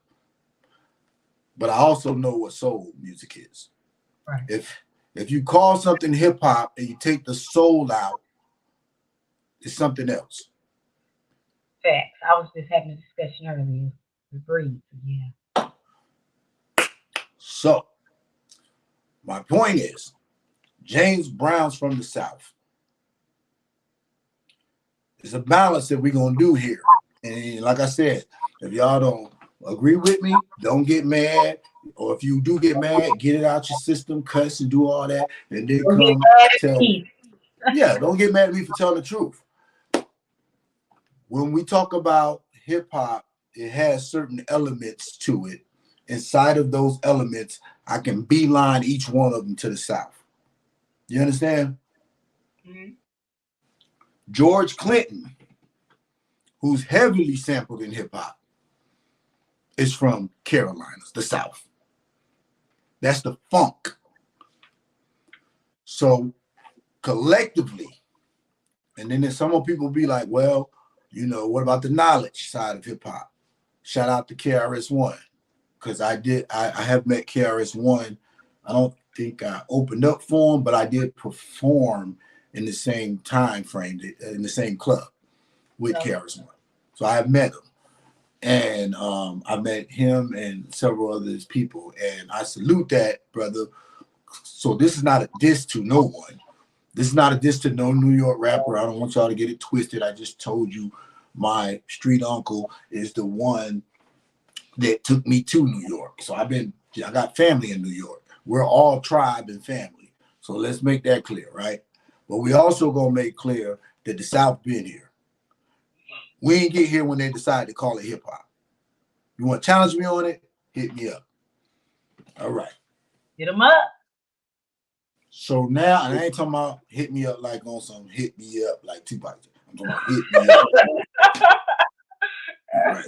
but I also know what soul music is. Right. If you call something hip hop and you take the soul out, it's something else. Facts. I was just having a discussion earlier. Agreed. Yeah. So my point is, James Brown's from the South. It's a balance that we're gonna do here. And like I said, if y'all don't agree with me, don't get mad. Or if you do get mad, get it out your system, cuss and do all that, and then Don't get come mad at tell me. me. Yeah, don't get mad at me for telling the truth. When we talk about hip hop, it has certain elements to it. Inside of those elements, I can beeline each one of them to the South. You understand? Mhm. George Clinton, who's heavily sampled in hip hop, is from Carolinas, the South. That's the funk. So collectively, and then there's some people be like, well, you know, what about the knowledge side of hip hop? Shout out to KRS-One, because I have met KRS-One. I don't think I opened up for him, but I did perform in the same time frame, in the same club with KRS-One. So I have met him. And I met him and several other people, and I salute that, brother. So this is not a diss to no one. This is not a diss to no New York rapper. I don't want y'all to get it twisted. I just told you my street uncle is the one that took me to New York. So I got family in New York. We're all tribe and family. So let's make that clear, right? But we also gonna make clear that the South been here. We ain't get here when they decided to call it hip hop. You want to challenge me on it? Hit me up. All right. Get them up. So now, and I ain't talking about hit me up like on some hit me up like Tupac. I'm talking about hit me up. All right.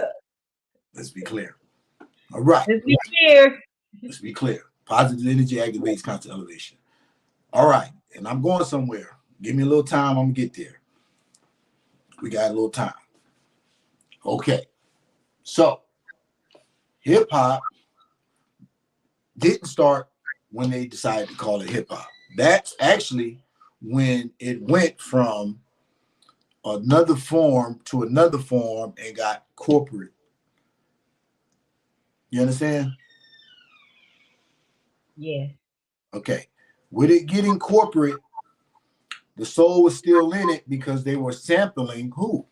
Let's be clear. All right. Let's be clear. Let's be clear. Positive energy activates constant elevation. All right. And I'm going somewhere. Give me a little time. I'm going to get there. We got a little time. Okay. So, hip hop didn't start when they decided to call it hip hop. That's actually when it went from another form to another form and got corporate. You understand? Yeah. Okay. With it getting corporate, the soul was still in it because they were sampling who?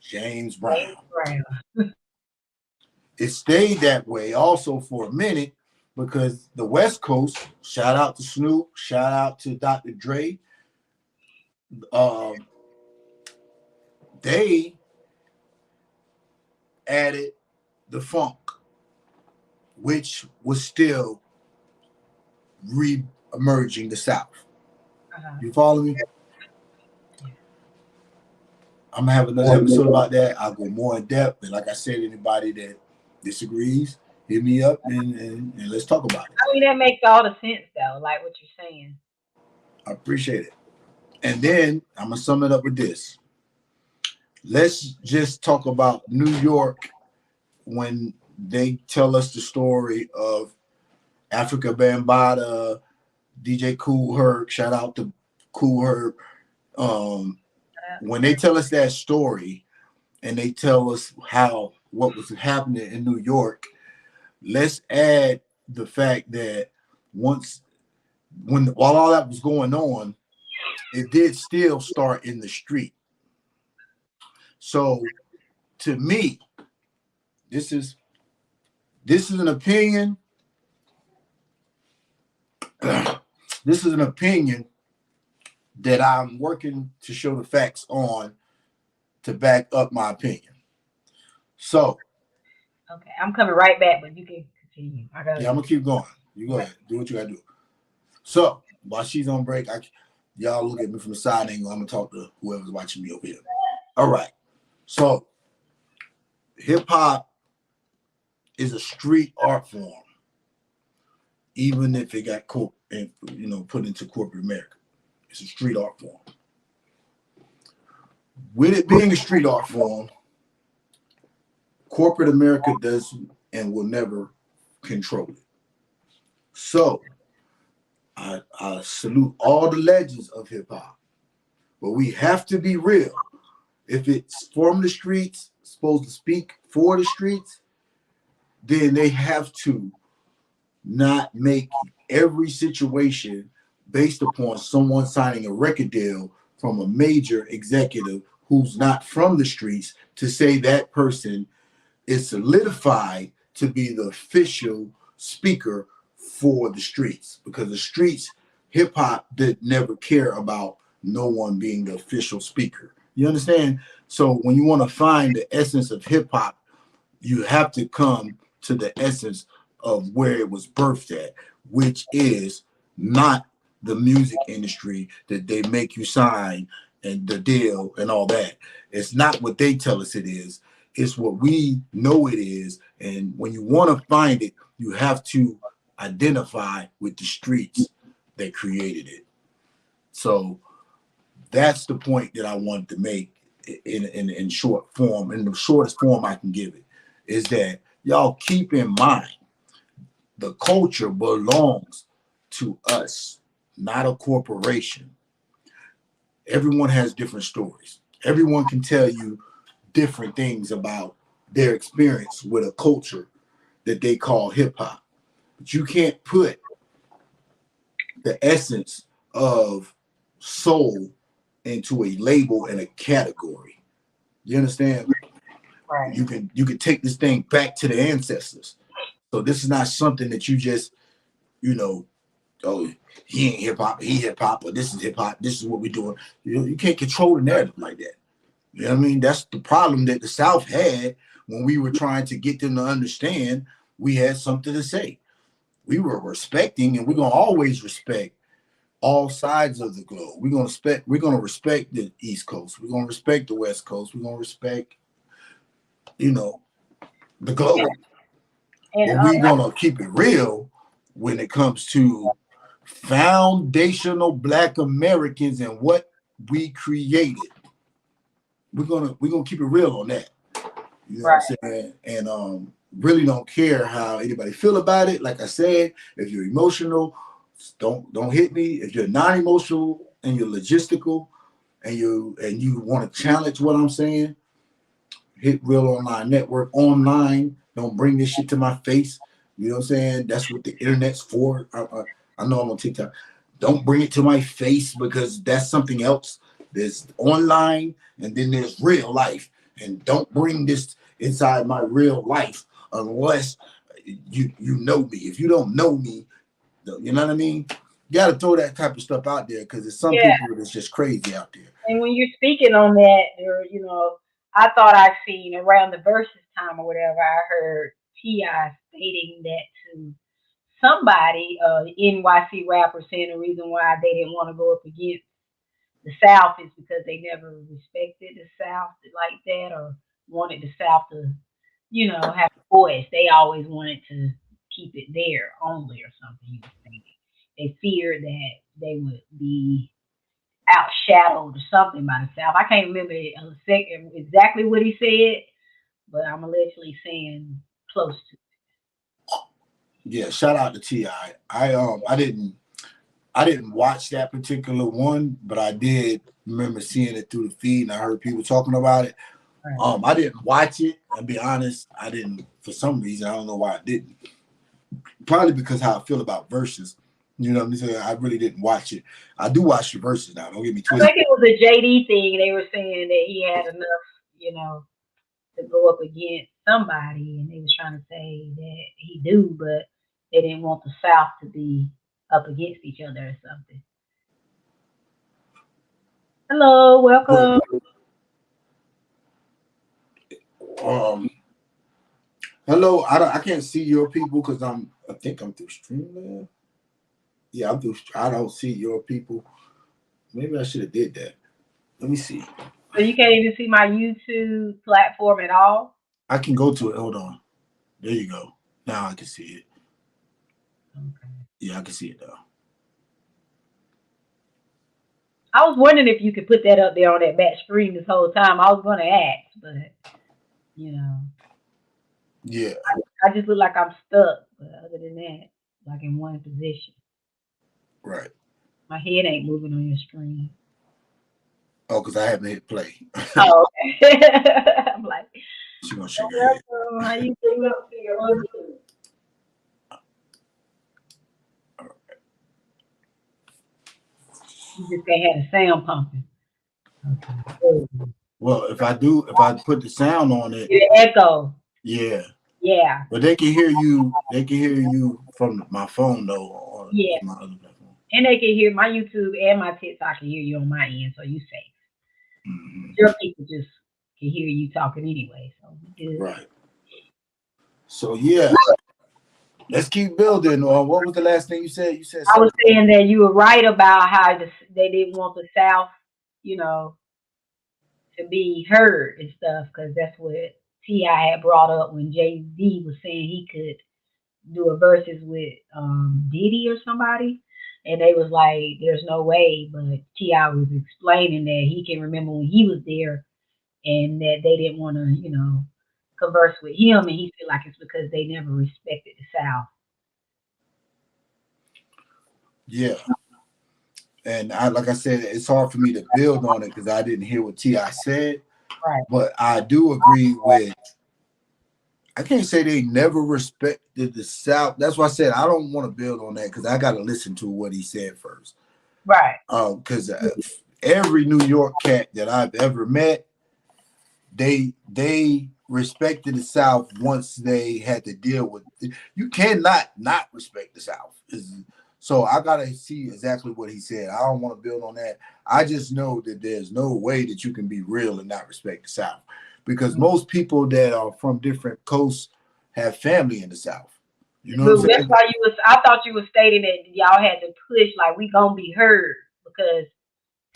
James Brown. It stayed that way also for a minute because the West Coast, shout out to Snoop, shout out to Dr. Dre, they added the funk, which was still re-emerging the South. You follow me? I'm gonna have another episode about that. I'll go more in depth. And like I said, anybody that disagrees, hit me up and let's talk about it. I mean, that makes all the sense though, like what you're saying. I appreciate it. And then I'm gonna sum it up with this. Let's just talk about New York when they tell us the story of Africa Bambaataa, DJ Kool Herc, shout out to Kool Herc. When they tell us that story and they tell us what was happening in New York, let's add the fact that while all that was going on, it did still start in the street. So to me, this is an opinion. This is an opinion that I'm working to show the facts on to back up my opinion. So, okay, I'm coming right back, but you can continue. I'm gonna keep going. You go ahead, do what you gotta do. So while she's on break, y'all look at me from the side angle. I'm gonna talk to whoever's watching me over here. All right. So hip hop is a street art form, even if it got put into corporate America. It's a street art form. With it being a street art form, corporate America does and will never control it. So I salute all the legends of hip hop, but we have to be real. If it's from the streets, supposed to speak for the streets, then they have to not make every situation based upon someone signing a record deal from a major executive who's not from the streets to say that person is solidified to be the official speaker for the streets, because the streets, hip hop did never care about no one being the official speaker. You understand? So when you want to find the essence of hip hop, you have to come to the essence of where it was birthed at, which is not the music industry that they make you sign and the deal and all that. It's not what they tell us it is. It's what we know it is. And when you want to find it, you have to identify with the streets that created it. So that's the point that I wanted to make in short form, in the shortest form I can give it, is that y'all keep in mind the culture belongs to us, not a corporation. Everyone has different stories. Everyone can tell you different things about their experience with a culture that they call hip hop. But you can't put the essence of soul into a label and a category. You understand? Right. You can take this thing back to the ancestors. So this is not something that you just, oh, he ain't hip hop, he hip hop, or this is hip hop, this is what we're doing. You can't control the narrative like that. You know what I mean? That's the problem that the South had when we were trying to get them to understand we had something to say. We were respecting, and we're gonna always respect all sides of the globe. We're gonna respect the East Coast. We're gonna respect the West Coast. We're gonna respect, the globe. And But we're gonna keep it real when it comes to foundational Black Americans and what we created. We're gonna keep it real on that. You know right. what I'm saying? And really don't care how anybody feel about it. Like I said, if you're emotional, don't hit me. If you're non-emotional and you're logistical and you want to challenge what I'm saying, hit Real Online Network online. Don't bring this shit to my face. You know what I'm saying? That's what the internet's for. I know I'm on TikTok. Don't bring it to my face, because that's something else. There's online and then there's real life. And don't bring this inside my real life unless you know me. If you don't know me, you know what I mean? You got to throw that type of stuff out there, because there's some people that's just crazy out there. And when you're speaking on that, I thought I seen around the verses time or whatever, I heard T.I. stating that to somebody, NYC rapper, saying the reason why they didn't want to go up against the South is because they never respected the South like that, or wanted the South to, have a voice. They always wanted to keep it there only or something. He was thinking they feared that they would be outshadowed or something by the South. I can't remember exactly what he said, but I'm allegedly saying close to. Yeah, shout out to T.I. I didn't watch that particular one, but I did remember seeing it through the feed, and I heard people talking about it. Right. I didn't watch it. I'll be honest, I didn't. For some reason, I don't know why I didn't. Probably because how I feel about verses. You know what I'm saying? I really didn't watch it. I do watch the verses now. Don't get me I twisted. think it was a JD thing. They were saying that he had enough, to go up against somebody, and they was trying to say that he do, but they didn't want the South to be up against each other or something. Hello, But welcome. hello, I can't see your people because I think I'm through Streamlab. Yeah, I'm through. I don't see your people. Maybe I should have did that. Let me see. So you can't even see my YouTube platform at all. I can go to it. Hold on. There you go. Now I can see it. Okay. Yeah, I can see it though. I was wondering if you could put that up there on that back screen this whole time. I was going to ask, but you know, Yeah. I just look like I'm stuck. But other than that, like in one position, Right. my head ain't moving on your screen. Oh, because I haven't hit play. Oh, okay. I'm like, She gonna shake her head. welcome. How you doing? You just can't have the sound pumping. Okay. Well, if I put the sound on it, The echo. yeah. Yeah. But they can hear you. They can hear you from my phone though, or Yeah. my other platform. And they can hear my YouTube and my TikTok can hear you on my end, so you safe. Mm-hmm. Your people just can hear you talking anyway, so we good. Right. So yeah, let's keep building. Or what was the last thing you said? You said I was something. saying that you were right about how they didn't want the South, you know, to be heard and stuff, because that's what T.I. had brought up when Jay-Z was saying he could do a verses with Diddy or somebody. And they was like, there's no way. But T.I. was explaining that he can remember when he was there and that they didn't want to, converse with him. And he feel like it's because they never respected the South. Yeah. And like I said, it's hard for me to build on it because I didn't hear what T.I. said. Right. But I do agree with. I can't say they never respected the South. That's why I said I don't want to build on that because I got to listen to what he said first. Right. Because every New York cat that I've ever met, they respected the South once they had to deal with it. You cannot not respect the South. So I gotta see exactly what he said. I don't want to build on that. I just know that there's no way that you can be real and not respect the South, because most people that are from different coasts have family in the South. You know what I'm That's saying? why I thought you were stating that y'all had to push like we gonna be heard because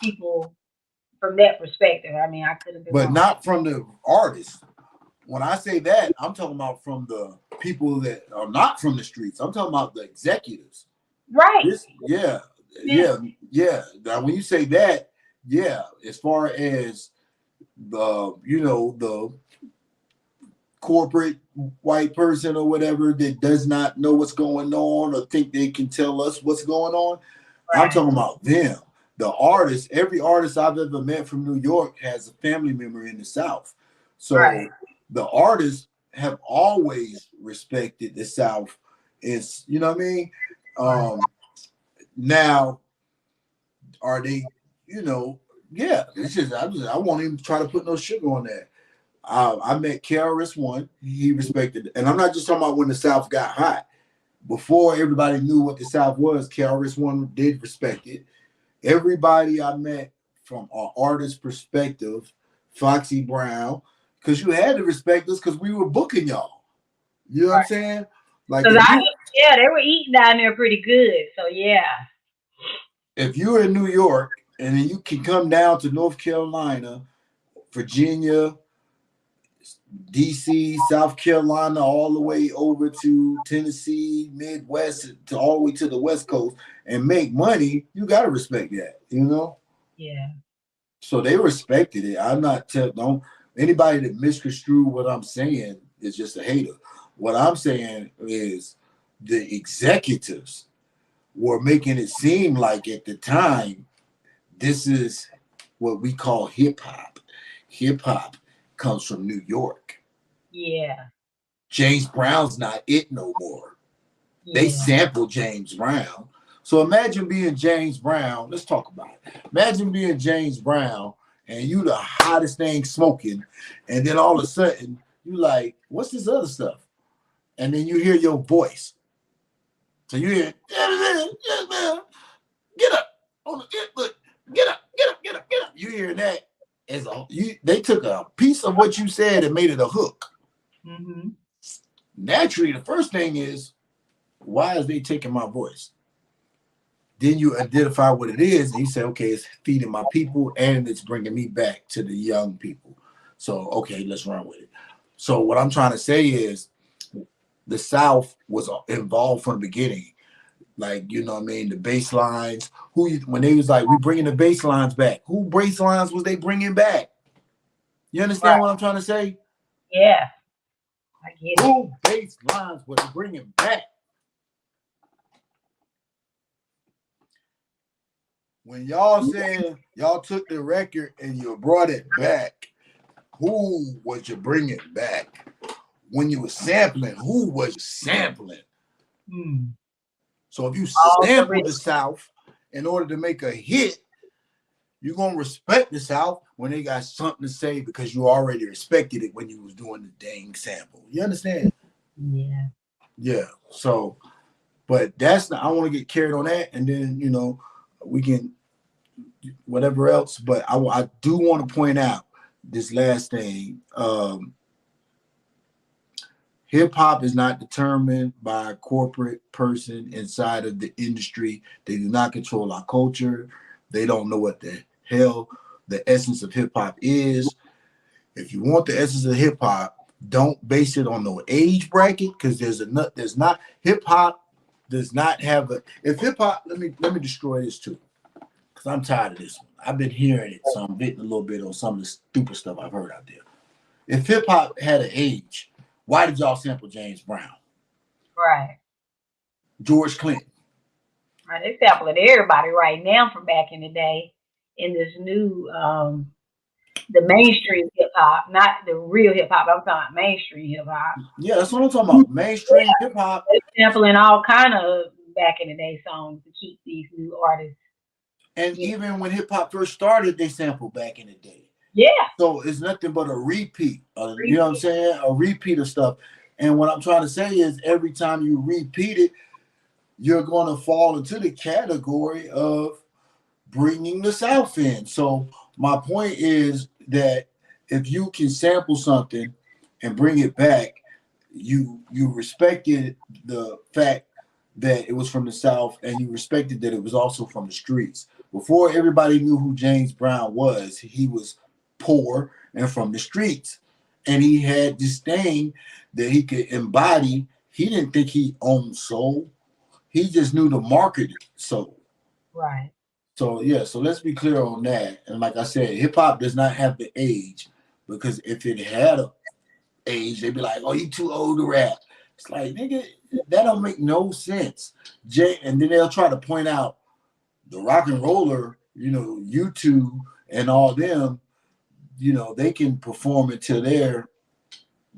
people from that perspective. I mean, I could have been But wrong. not from the artists. When I say that, I'm talking about from the people that are not from the streets. I'm talking about the executives. Right. Yeah. Now, when you say that, yeah, as far as the corporate white person or whatever that does not know what's going on or think they can tell us what's going on, right. I'm talking about them. The artists, every artist I've ever met from New York has a family member in the South. So right. The artists have always respected the South. It's, you know what I mean? Now, are they, yeah, it's just, I won't even try to put no sugar on that. I met KRS-One. He respected it. And I'm not just talking about when the South got hot. Before everybody knew what the South was, KRS-One did respect it. Everybody I met from an artist perspective, Foxy Brown, because you had to respect us because we were booking y'all. You know what I'm saying? Like, yeah, they were eating down there pretty good. So yeah. If you're in New York and then you can come down to North Carolina, Virginia, DC, South Carolina, all the way over to Tennessee, Midwest, to all the way to the West Coast and make money, you got to respect that, Yeah. So they respected it. I'm not don't anybody that misconstrue what I'm saying is just a hater. What I'm saying is the executives were making it seem like at the time, this is what we call hip hop. Hip hop comes from New York. Yeah. James Brown's not it no more. Yeah. They sampled James Brown. So imagine being James Brown. Let's talk about it. Imagine being James Brown and you the hottest thing smoking, and then all of a sudden you like, what's this other stuff? And then you hear your voice. So you hear, get up, get up. You hear that as they took a piece of what you said and made it a hook. Mm-hmm. Naturally, the first thing is, why is they taking my voice? Then you identify what it is, and you say, okay, it's feeding my people and it's bringing me back to the young people. So, okay, let's run with it. So what I'm trying to say is the South was involved from the beginning. Like, you know what I mean? The bass lines. When they was like, we bringing the bass lines back. Who bass lines was they bringing back? You understand Right. what I'm trying to say? Yeah. I get it. Who bass lines were they bringing back? When y'all said y'all took the record and you brought it back, who was you bringing back? When you were sampling, who was you sampling? Hmm. So if you All the sample rich. the South in order to make a hit, you're gonna respect the South when they got something to say because you already respected it when you was doing the dang sample. You understand? Yeah. Yeah. So, but that's not. I want to get carried on that, and then we can whatever else. But I do want to point out this last thing. Hip hop is not determined by a corporate person inside of the industry. They do not control our culture. They don't know what the hell the essence of hip hop is. If you want the essence of hip hop, don't base it on no age bracket because there's not hip hop does not have a if hip hop let me destroy this too because I'm tired of this one. I've been hearing it, so I'm getting a little bit on some of the stupid stuff I've heard out there. If hip hop had an age, why did y'all sample James Brown, Right. George Clinton? Right. They sampling everybody right now from back in the day in this new the mainstream hip hop, not the real hip hop. I'm talking about mainstream hip hop. Yeah, that's what I'm talking about. Mainstream hip hop. They sampling all kind of back in the day songs to keep these new artists. And Yeah. even when hip hop first started, they sampled back in the day. Yeah. So it's nothing but a repeat. You know what I'm Repeat. saying? A repeat of stuff. And what I'm trying to say is every time you repeat it, you're going to fall into the category of bringing the South in. So my point is that if you can sample something and bring it back, you respected the fact that it was from the South and you respected that it was also from the streets. Before everybody knew who James Brown was, he was poor and from the streets. And he had this thing that he could embody. He didn't think he owned soul. He just knew to market soul. Right. So yeah, so let's be clear on that. And like I said, hip hop does not have the age because if it had a age, they'd be like, "Oh, you too old to rap." It's like, nigga, that don't make no sense. And then they'll try to point out the rock and roller, YouTube and all them, they can perform until they're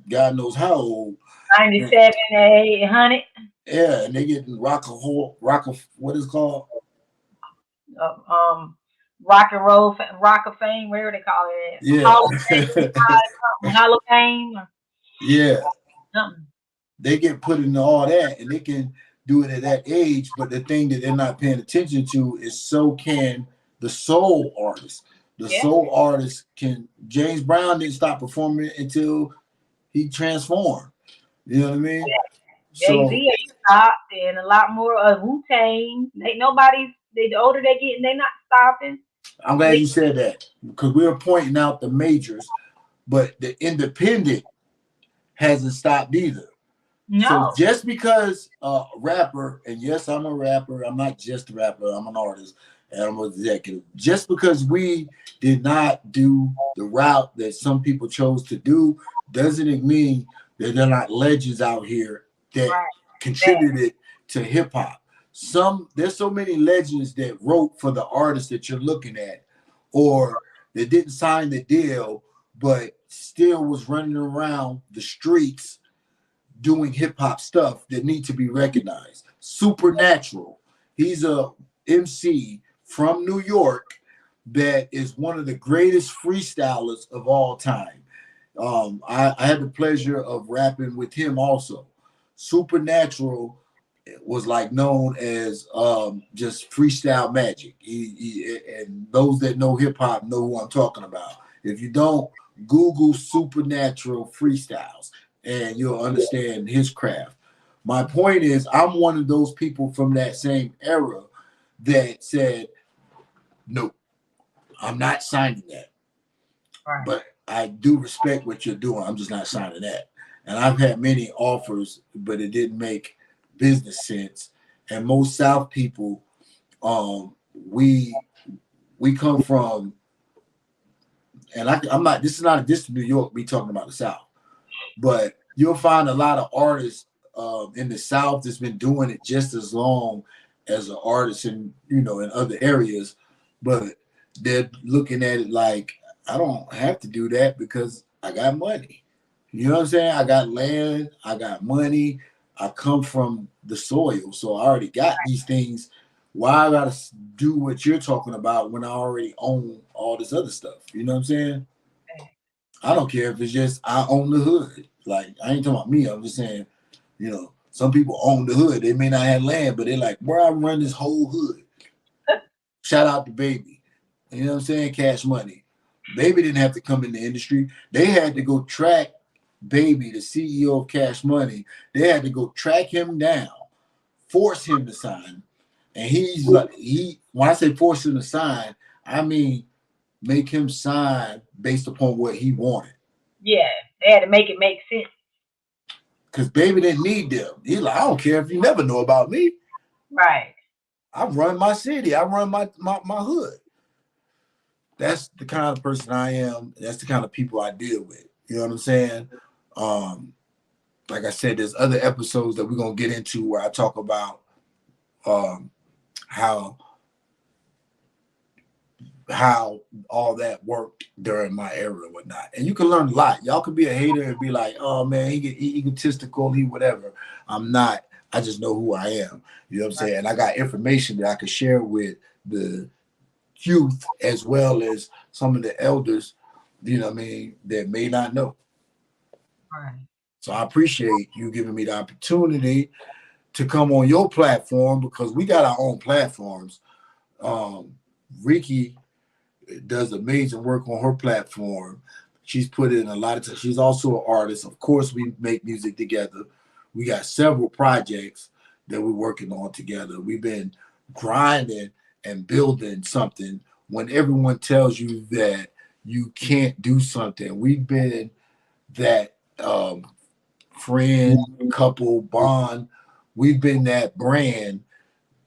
God knows how old. 97, 800. Yeah, and they get what is it called? Uh, um, rock and roll, rock of fame, whatever they call it, Yeah, Hall of Fame, Hall of Fame, or yeah. something. They get put into all that and they can do it at that age. But the thing that they're not paying attention to is so can the soul artist. The Yeah, soul artist can. James Brown didn't stop performing until he transformed. You know what I mean? Jay Z So ain't stopped, and a lot more of Wu-Tang. Ain't nobody's. The older they getting, they not stopping. I'm glad you said that because we were pointing out the majors, but the independent hasn't stopped either. So No, just because a rapper, and yes, I'm a rapper, I'm not just a rapper, I'm an artist and I'm an executive. Just because we did not do the route that some people chose to do, doesn't mean that they're not legends out here that right. That, contributed to hip hop. There's so many legends that wrote for the artist that you're looking at, or that didn't sign the deal, but still was running around the streets doing hip hop stuff that need to be recognized. Supernatural. He's a MC from New York that is one of the greatest freestylers of all time. I had the pleasure of rapping with him also. Supernatural was like known as just freestyle magic. And those that know hip hop know who I'm talking about. If you don't, Google Supernatural freestyles and you'll understand his craft. My point is, I'm one of those people from that same era that said, no, I'm not signing that. right. But I do respect what you're doing. I'm just not signing that. And I've had many offers, but it didn't make business sense. And most South people, we come from, and I'm not. This is not a diss to New York. We talking about the South, but you'll find a lot of artists in the South that's been doing it just as long as an artist in other areas, but they're looking at it like I don't have to do that because I got money. You know what I'm saying? I got land, I got money, I come from the soil, so I already got these things. Why I gotta do what you're talking about when I already own all this other stuff? You know what I'm saying? I don't care if it's just I own the hood. Like I ain't talking about me. I'm just saying, some people own the hood. They may not have land, but they're like, bro, I run this whole hood. Shout out to Baby. You know what I'm saying? Cash Money. Baby didn't have to come in the industry. They had to go track Baby, the CEO of Cash Money. They had to go track him down, force him to sign. And he's like, when I say force him to sign, I mean make him sign based upon what he wanted. Yeah, they had to make it make sense. Because Baby didn't need them. He's like, I don't care if you never know about me. Right. I run my city. I run my hood. That's the kind of person I am. That's the kind of people I deal with. You know what I'm saying? Like I said, there's other episodes that we're gonna get into where I talk about how all that worked during my era and whatnot. And you can learn a lot. Y'all could be a hater and be like, oh man, he get egotistical, he whatever. I'm not. I just know who I am. You know what I'm saying? And I got information that I could share with the youth as well as some of the elders, that may not know. Right. So I appreciate you giving me the opportunity to come on your platform because we got our own platforms. Ricky does amazing work on her platform. She's put in a lot of time. She's also an artist. Of course, we make music together. We got several projects that we're working on together. We've been grinding and building something when everyone tells you that you can't do something. We've been that friend, couple, bond. We've been that brand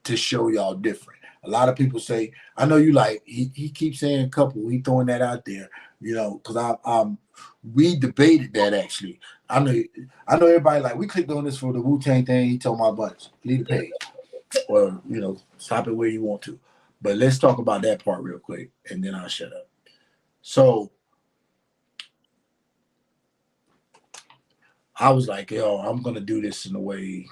to show y'all different. A lot of people say, I know you like, he keeps saying couple, he throwing that out there, because we debated that actually. I know everybody like, we clicked on this for the Wu-Tang thing, he told my bunch, leave the page. Or, stop it where you want to. But let's talk about that part real quick, and then I'll shut up. So I was like, yo, I'm gonna do this in a way.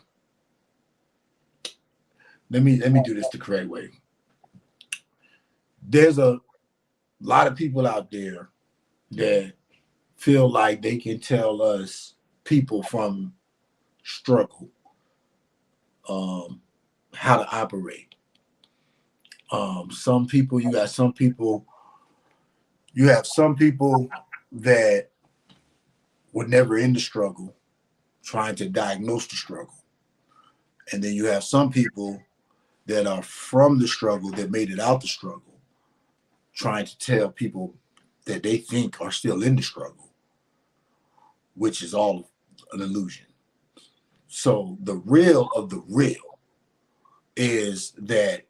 Let me do this the correct way. There's a lot of people out there that feel like they can tell us people from struggle how to operate. Some people, you have some people that were never in the struggle trying to diagnose the struggle. And then you have some people that are from the struggle that made it out the struggle trying to tell people that they think are still in the struggle, which is all an illusion. So the real of the real is that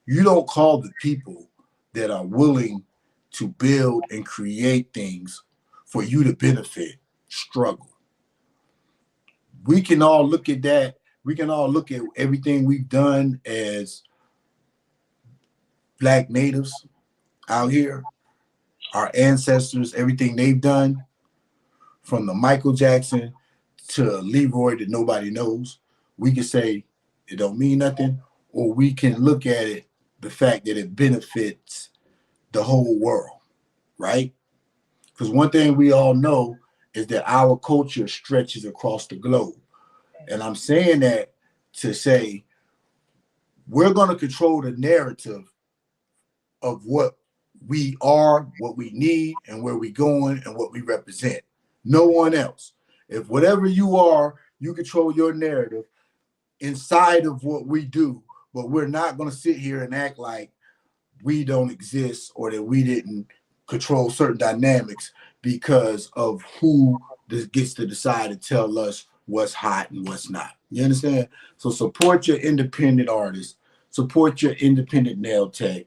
you don't call the people that are willing to build and create things for you to benefit struggle. We can all look at that. We can all look at everything we've done as Black natives out here, our ancestors, everything they've done, from the Michael Jackson to Leroy that nobody knows. We can say it don't mean nothing, or we can look at it, the fact that it benefits the whole world, right? Because one thing we all know is that our culture stretches across the globe. And I'm saying that to say we're going to control the narrative of what we are, what we need, and where we're going and what we represent. No one else. If whatever you are, you control your narrative inside of what we do, but we're not going to sit here and act like we don't exist or that we didn't control certain dynamics because of who gets to decide to tell us what's hot and what's not. You understand? So support your independent artists, support your independent nail tech.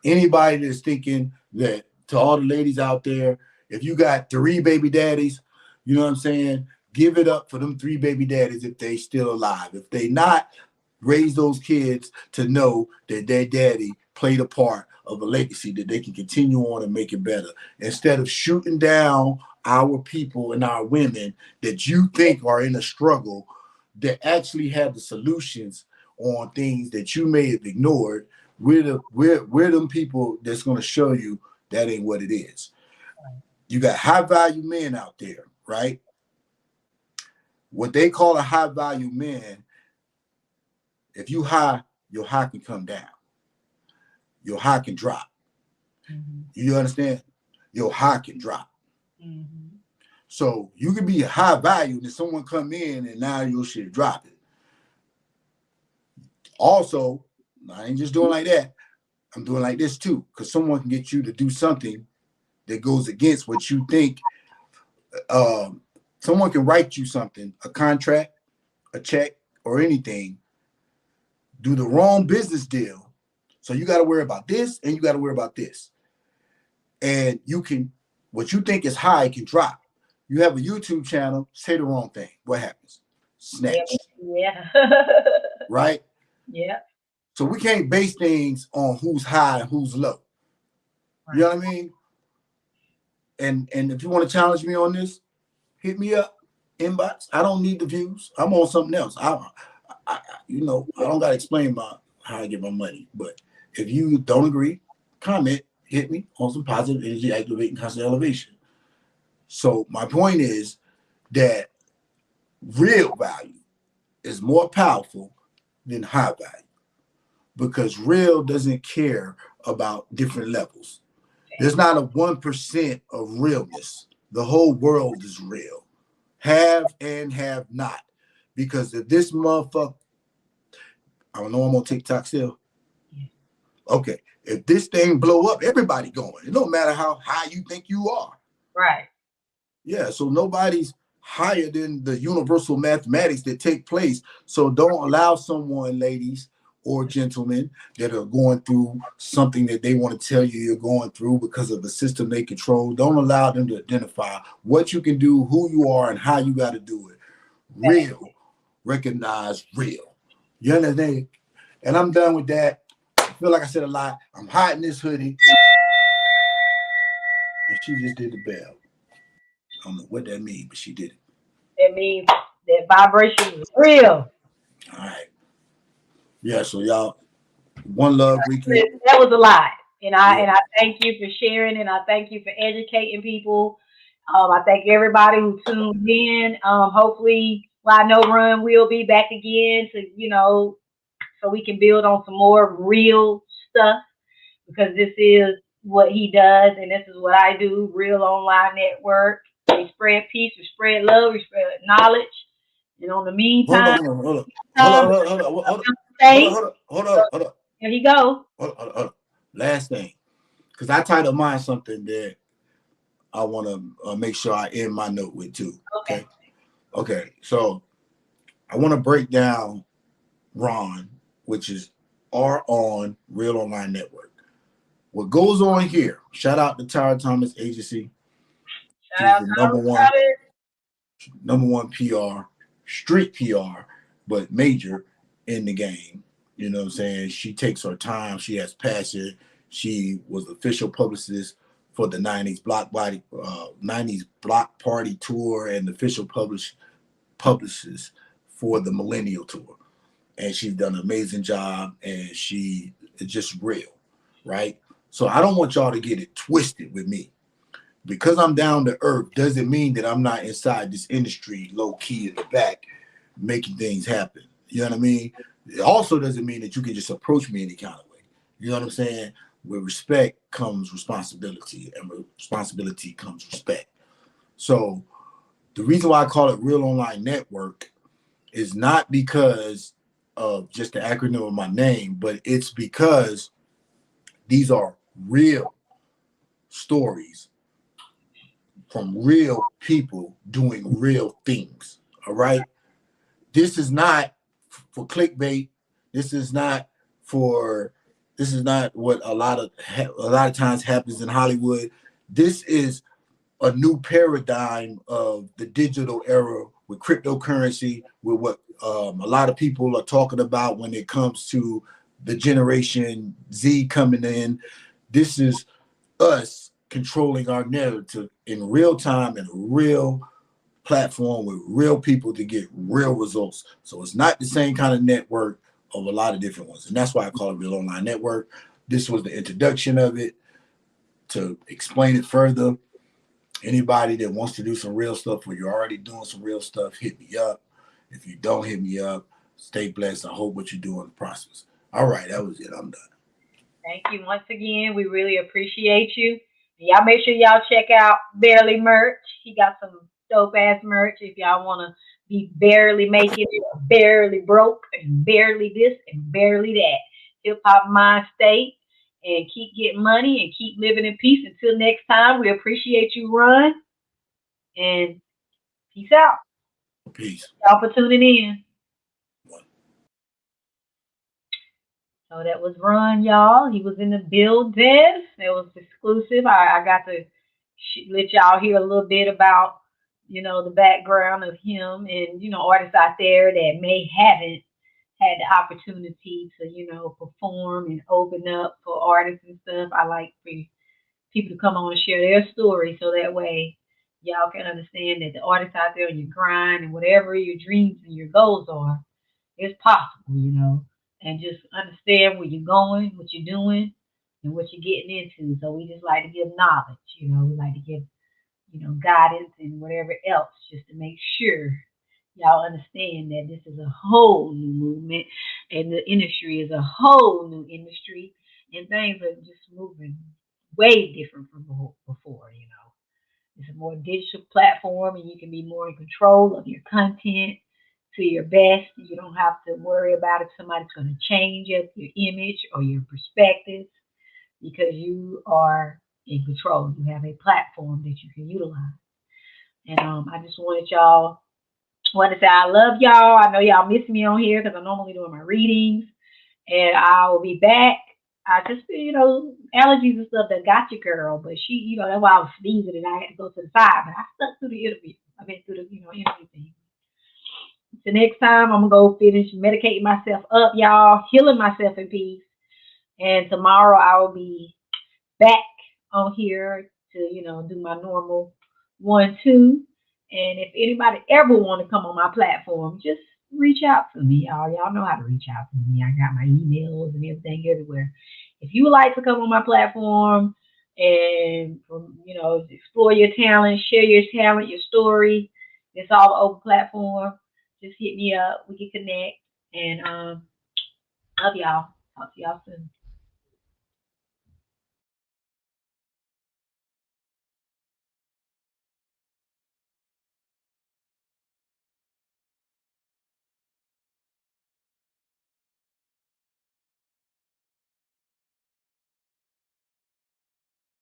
Anybody that's thinking that, to all the ladies out there, if you got 3 baby daddies, you know what I'm saying? Give it up for them 3 baby daddies if they still alive. If they not, raise those kids to know that their daddy played a part of a legacy that they can continue on and make it better. Instead of shooting down our people and our women that you think are in a struggle, that actually have the solutions on things that you may have ignored. We're them people that's going to show you that ain't what it is. You got high value men out there, right? What they call a high value man, if you high, your high can come down. Your high can drop. Mm-hmm. You understand? Your high can drop. Mm-hmm. So you can be a high value and someone come in and now your shit drop it. Also, I ain't just doing like that. I'm doing like this too, because someone can get you to do something that goes against what you think. Someone can write you something, a contract, a check, or anything, do the wrong business deal. So you got to worry about this and you got to worry about this. And you can, what you think is high can drop. You have a YouTube channel, say the wrong thing. What happens? Snatched. Yeah. Right? Yeah. So we can't base things on who's high and who's low. You know what I mean? And if you want to challenge me on this, hit me up, inbox. I don't need the views. I'm on something else. I don't got to explain how I get my money. But if you don't agree, comment, hit me on some positive energy, activating constant elevation. So my point is that real value is more powerful than high value, because real doesn't care about different levels. There's not a 1% of realness. The whole world is real. Have and have not. Because if this motherfucker, I don't know, I'm on TikTok still. Okay. If this thing blow up, everybody going. It don't matter how high you think you are. Right. Yeah, so nobody's higher than the universal mathematics that take place. So don't allow someone, ladies or gentlemen, that are going through something that they want to tell you you're going through because of the system they control. Don't allow them to identify what you can do, who you are, and how you got to do it. Real. Recognize real. You understand? And I'm done with that. I feel like I said a lot. I'm hiding this hoodie. And she just did the bell. I don't know what that means, but she did it. That means that vibration is real. All right. Yeah, so y'all, one love weekend. That was a lot. And I thank you for sharing, and I thank you for educating people. I thank everybody who tuned in. Hopefully, I know Run will be back again so we can build on some more real stuff, because this is what he does and this is what I do. Real Online Network. We spread peace, we spread love, we spread knowledge. And on the meantime, Hold on. Here he go. Hold on. Last thing, because I titled mine something that I want to make sure I end my note with too. Okay. So I want to break down R.O.N, which is R.O.N, Real Online Network. What goes on here? Shout out to Tyra Thomas Agency. Shout out to number one PR, street PR, but major in the game. You know what I'm saying? She takes her time. She has passion. She was official publicist for the 90s Block Party Tour and official publicist for the Millennial Tour. And she's done an amazing job, and she is just real, right? So I don't want y'all to get it twisted with me. Because I'm down to earth doesn't mean that I'm not inside this industry low key in the back making things happen. You know what I mean? It also doesn't mean that you can just approach me any kind of way. You know what I'm saying? With respect comes responsibility, and with responsibility comes respect. So the reason why I call it Real Online Network is not because of just the acronym of my name, but it's because these are real stories from real people doing real things. All right. This is not for clickbait. This is not for. This is not what a lot of times happens in Hollywood. This is a new paradigm of the digital era with cryptocurrency, with what a lot of people are talking about when it comes to the Generation Z coming in. This is us controlling our narrative in real time and real platform with real people to get real results. So it's not the same kind of network of a lot of different ones. And that's why I call it Real Online Network. This was the introduction of it. To explain it further, anybody that wants to do some real stuff or you're already doing some real stuff, hit me up. If you don't hit me up, stay blessed. I hope what you do in the process. All right, that was it. I'm done. Thank you once again. We really appreciate you. Y'all make sure y'all check out Barely merch. He got some dope ass merch if y'all want to be barely making it, barely broke, and barely this and barely that. Hip hop mind state and keep getting money and keep living in peace. Until next time, we appreciate you, Run, and peace out. Peace. Y'all for tuning in. So that was Run, y'all. He was in the building. It was exclusive. I got to let y'all hear a little bit about, the background of him and, artists out there that may haven't had the opportunity to, perform and open up for artists and stuff. I like for people to come on and share their story so that way y'all can understand that the artists out there on your grind and whatever your dreams and your goals are, it's possible, and just understand where you're going, what you're doing, and what you're getting into. So we just like to give knowledge, we like to give, guidance and whatever else just to make sure y'all understand that this is a whole new movement and the industry is a whole new industry and things are just moving way different from before. It's a more digital platform and you can be more in control of your content to your best. You don't have to worry about if somebody's going to change your image or your perspective because you are in control. You have a platform that you can utilize. And I just want to say I love y'all. I know y'all miss me on here because I'm normally doing my readings. And I will be back. I just, allergies and stuff that got your girl, but she, that's why I was sneezing and I had to go to the side. But I stuck through the interview. I've been through the, interview thing. The next time I'm gonna go finish medicating myself up, y'all, healing myself in peace. And tomorrow I will be back on here to, do my normal 1, 2. And if anybody ever want to come on my platform, just reach out to me, y'all. Y'all know how to reach out to me. I got my emails and everything everywhere. If you would like to come on my platform and explore your talent, share your talent, your story, it's all open platform. Just hit me up. We can connect. And love y'all. Talk to y'all soon.